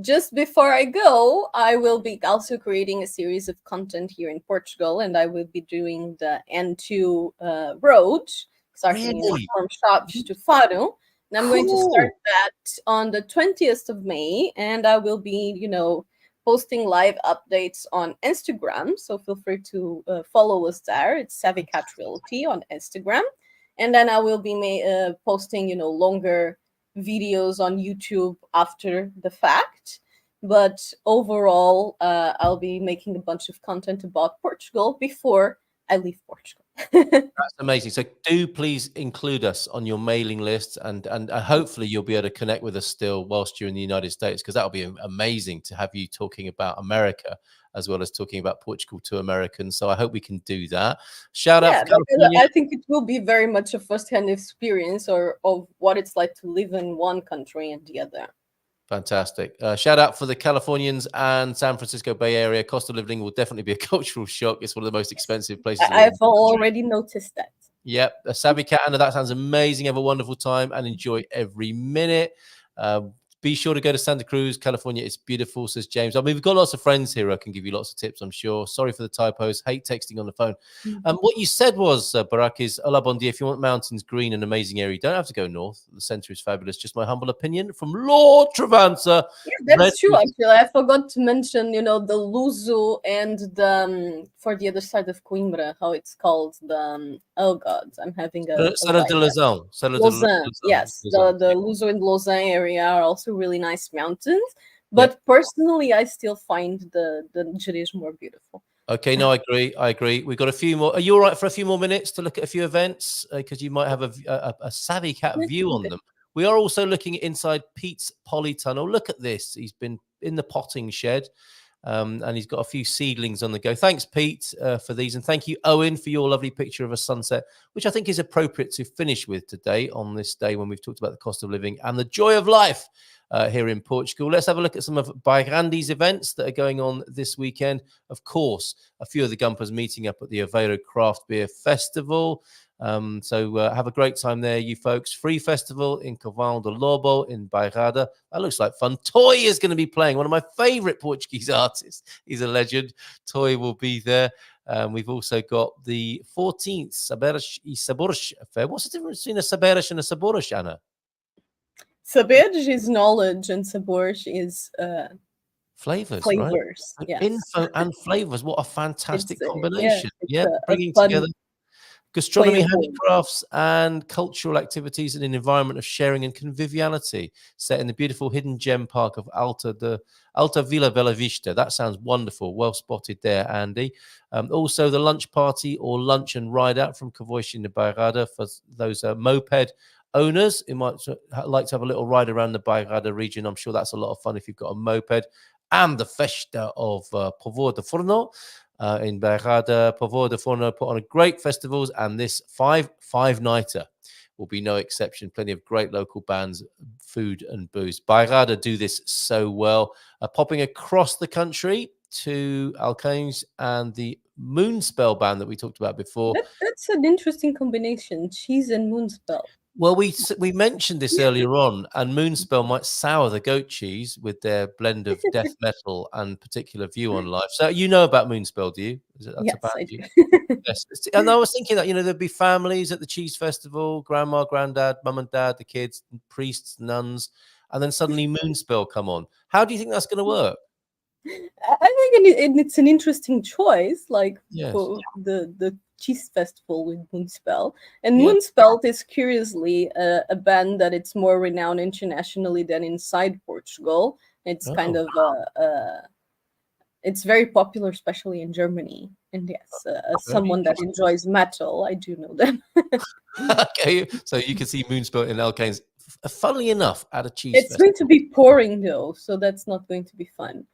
Just before I go, I will be also creating a series of content here in Portugal, and I will be doing the N2 road, starting from Chaves to Faro. And I'm going to start that on the 20th of May, and I will be, posting live updates on Instagram. So feel free to follow us there. It's Savvy Cat Realty on Instagram. And then I will be posting, longer videos on YouTube after the fact. But overall, I'll be making a bunch of content about Portugal before I leave Portugal. That's amazing. So do please include us on your mailing list and hopefully you'll be able to connect with us still whilst you're in the United States, because that'll be amazing to have you talking about America as well as talking about Portugal to Americans. So I hope we can do that. Shout out to California. I think it will be very much a first-hand experience of what it's like to live in one country and the other. Fantastic. Shout out for the Californians and San Francisco Bay Area. Cost of living will definitely be a cultural shock. It's one of the most expensive places to live. I've already noticed that. Yep. A Savvy Cat Ana, that sounds amazing. Have a wonderful time and enjoy every minute. Be sure to go to Santa Cruz, California. It's beautiful, says James. I mean, we've got lots of friends here. I can give you lots of tips, I'm sure. Sorry for the typos. Hate texting on the phone. What you said was, Barack, is Hola, bon dia. If you want mountains, green, and amazing area, you don't have to go north. The center is fabulous. Just my humble opinion from Lord Travansa. Yeah, that's true, actually. I forgot to mention, the Luso and the, for the other side of Coimbra, how it's called, the, oh God, I'm having a... Serra de Lausanne. Lausanne, yes. The Luso and Lausanne area are also really nice mountains. But personally, I still find the Jerez more beautiful. Okay, no, I agree. We've got a few more. Are you all right for a few more minutes to look at a few events? Because you might have a Savvy Cat view on them. We are also looking at inside Pete's polytunnel. Look at this. He's been in the potting shed. And he's got a few seedlings on the go. Thanks, Pete, for these. And thank you, Owen, for your lovely picture of a sunset, which I think is appropriate to finish with today on this day when we've talked about the cost of living and the joy of life here in Portugal. Let's have a look at some of Bairandi's events that are going on this weekend. Of course, a few of the Gumpers meeting up at the Aveiro Craft Beer Festival. So have a great time there, you folks. Free festival in Cavalo de Lobo in Bairrada. That looks like fun. Toy is going to be playing, one of my favorite Portuguese artists. He's a legend. Toy will be there. We've also got the 14th Saberes e Sabores Affair. What's the difference between a Saberes and a Sabores, Anna? Saberes is knowledge and Sabores is flavors, flavors. Right? Yes. Info and flavors. What a fantastic combination. Yeah, bringing together gastronomy, handicrafts, and cultural activities in an environment of sharing and conviviality, set in the beautiful hidden gem park of Alta Villa Bella Vista. That sounds wonderful. Well spotted there, Andy. Also, the lunch party or lunch and ride out from Cavoish in the Bairrada for those moped owners who might like to have a little ride around the Bairrada region. I'm sure that's a lot of fun if you've got a moped. And the Festa of Povoa de Forno. In Bairrada, Povoa de Forno put on a great festivals, and this five-nighter will be no exception. Plenty of great local bands, food and booze. Bairrada do this so well. Popping across the country to Alcanes and the Moonspell band that we talked about before. That's an interesting combination, cheese and Moonspell. Well, we mentioned this earlier on, and Moonspell might sour the goat cheese with their blend of death metal and particular view on life. So you know about Moonspell, do you? Yes, I do. Yes. And I was thinking that, there'd be families at the cheese festival, grandma, granddad, mum and dad, the kids, priests, nuns, and then suddenly Moonspell come on. How do you think that's going to work? I think it's an interesting choice, like Yes. for the cheese festival with Moonspell. And Moonspell is curiously a band that it's more renowned internationally than inside Portugal. It's kind of it's very popular, especially in Germany. And yes, as someone that enjoys metal, I do know them. Okay, so you can see Moonspell in Alcanes. Funnily enough, at a cheese It's festival. going to be pouring though, so that's not going to be fun.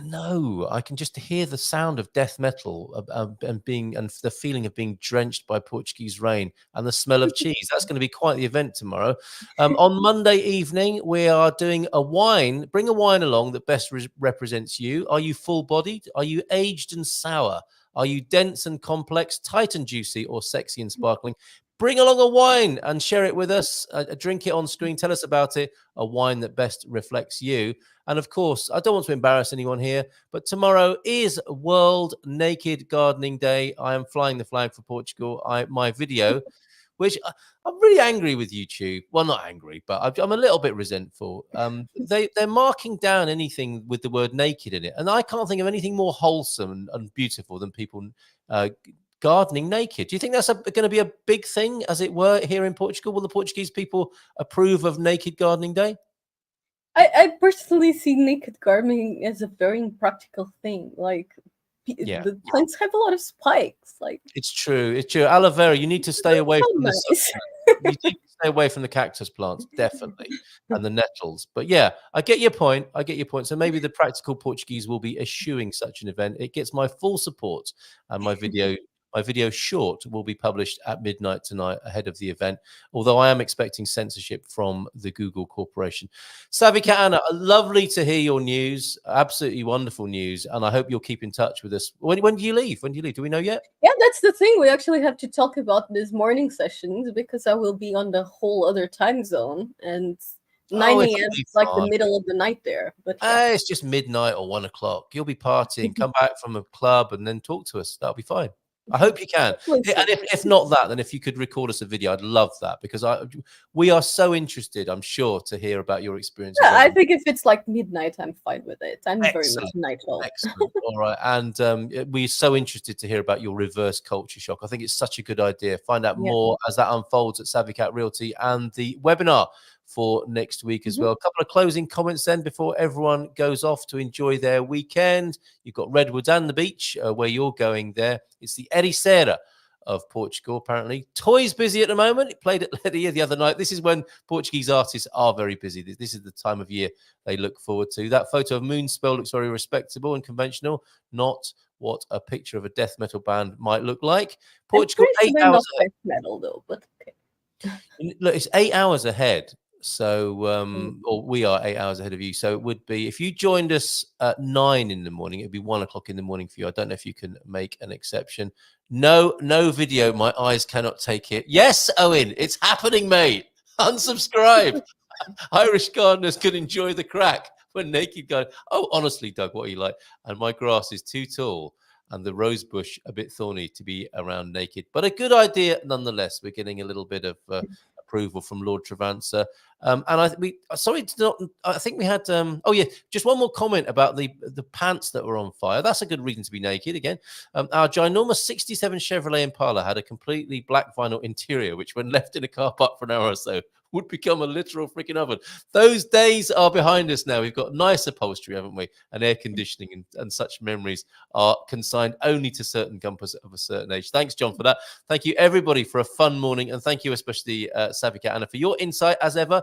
No, I can just hear the sound of death metal and the feeling of being drenched by Portuguese rain and the smell of cheese. That's going to be quite the event tomorrow. On Monday evening, we are doing a wine. Bring a wine along that best represents you. Are you full-bodied? Are you aged and sour? Are you dense and complex, tight and juicy, or sexy and sparkling? Bring along a wine and share it with us. Drink it on screen. Tell us about it. A wine that best reflects you. And of course, I don't want to embarrass anyone here, but tomorrow is World Naked Gardening Day. I am flying the flag for Portugal. My video, which I'm really angry with YouTube. Well, not angry, but I'm a little bit resentful. They're marking down anything with the word naked in it. And I can't think of anything more wholesome and beautiful than people gardening naked. Do you think that's going to be a big thing, as it were, here in Portugal? Will the Portuguese people approve of Naked Gardening Day? I personally see naked gardening as a very impractical thing. Like, the plants have a lot of spikes. Like, it's true. Aloe vera, you need to stay away from you need to stay away from the cactus plants, definitely, and the nettles. But yeah, I get your point. So maybe the practical Portuguese will be eschewing such an event. It gets my full support, and my video My video short will be published at midnight tonight ahead of the event, although I am expecting censorship from the Google Corporation. Savvy Cat Ana, lovely to hear your news. Absolutely wonderful news. And I hope you'll keep in touch with us. When do you leave? When do you leave? Do we know yet? Yeah, that's the thing. We actually have to talk about these morning sessions because I will be on the whole other time zone, and 9 a.m. is like the middle of the night there. But yeah. It's just midnight or 1 o'clock. You'll be partying, come back from a club and then talk to us. That'll be fine. I hope you can. And if not that, then if you could record us a video, I'd love that, because we are so interested, I'm sure, to hear about your experience. Yeah, I think if it's like midnight, I'm fine with it. I'm Excellent. very much night owl. Excellent. All right. And we're so interested to hear about your reverse culture shock. I think it's such a good idea. Find out more as that unfolds at Savvy Cat Realty and the webinar for next week as well. A couple of closing comments then before everyone goes off to enjoy their weekend. You've got Redwoods and the beach where you're going there. It's the Ericeira of Portugal, apparently. Toy's busy at the moment. It played at Leiria the other night. This is when Portuguese artists are very busy. This is the time of year they look forward to. That photo of Moonspell looks very respectable and conventional, not what a picture of a death metal band might look like. Portugal, 8 hours ahead. Metal though, but okay. Look, it's 8 hours ahead. So, or we are 8 hours ahead of you. So it would be, if you joined us at 9 in the morning, it'd be 1 o'clock in the morning for you. I don't know if you can make an exception. No video. My eyes cannot take it. Yes, Owen, it's happening, mate. Unsubscribe. Irish gardeners could enjoy the crack when naked guy. Oh, honestly, Doug, what are you like? And my grass is too tall and the rose bush a bit thorny to be around naked. But a good idea nonetheless. We're getting a little bit of approval from Lord Travansa. And I think we had oh yeah, just one more comment about the pants that were on fire. That's a good reason to be naked again. Our ginormous 67 Chevrolet Impala had a completely black vinyl interior, which when left in a car park for an hour or so would become a literal freaking oven. Those days are behind us now. We've got nice upholstery, haven't we? And air conditioning and such memories are consigned only to certain gumpers of a certain age. Thanks, John, for that. Thank you, everybody, for a fun morning. And thank you especially, Savvy Cat Ana, for your insight, as ever.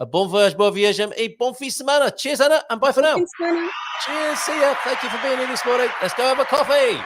Bon voyage, bon voyage, et bon fin de semana. Cheers, Anna, and bye for now. Cheers, see ya. Thank you for being here this morning. Let's go have a coffee.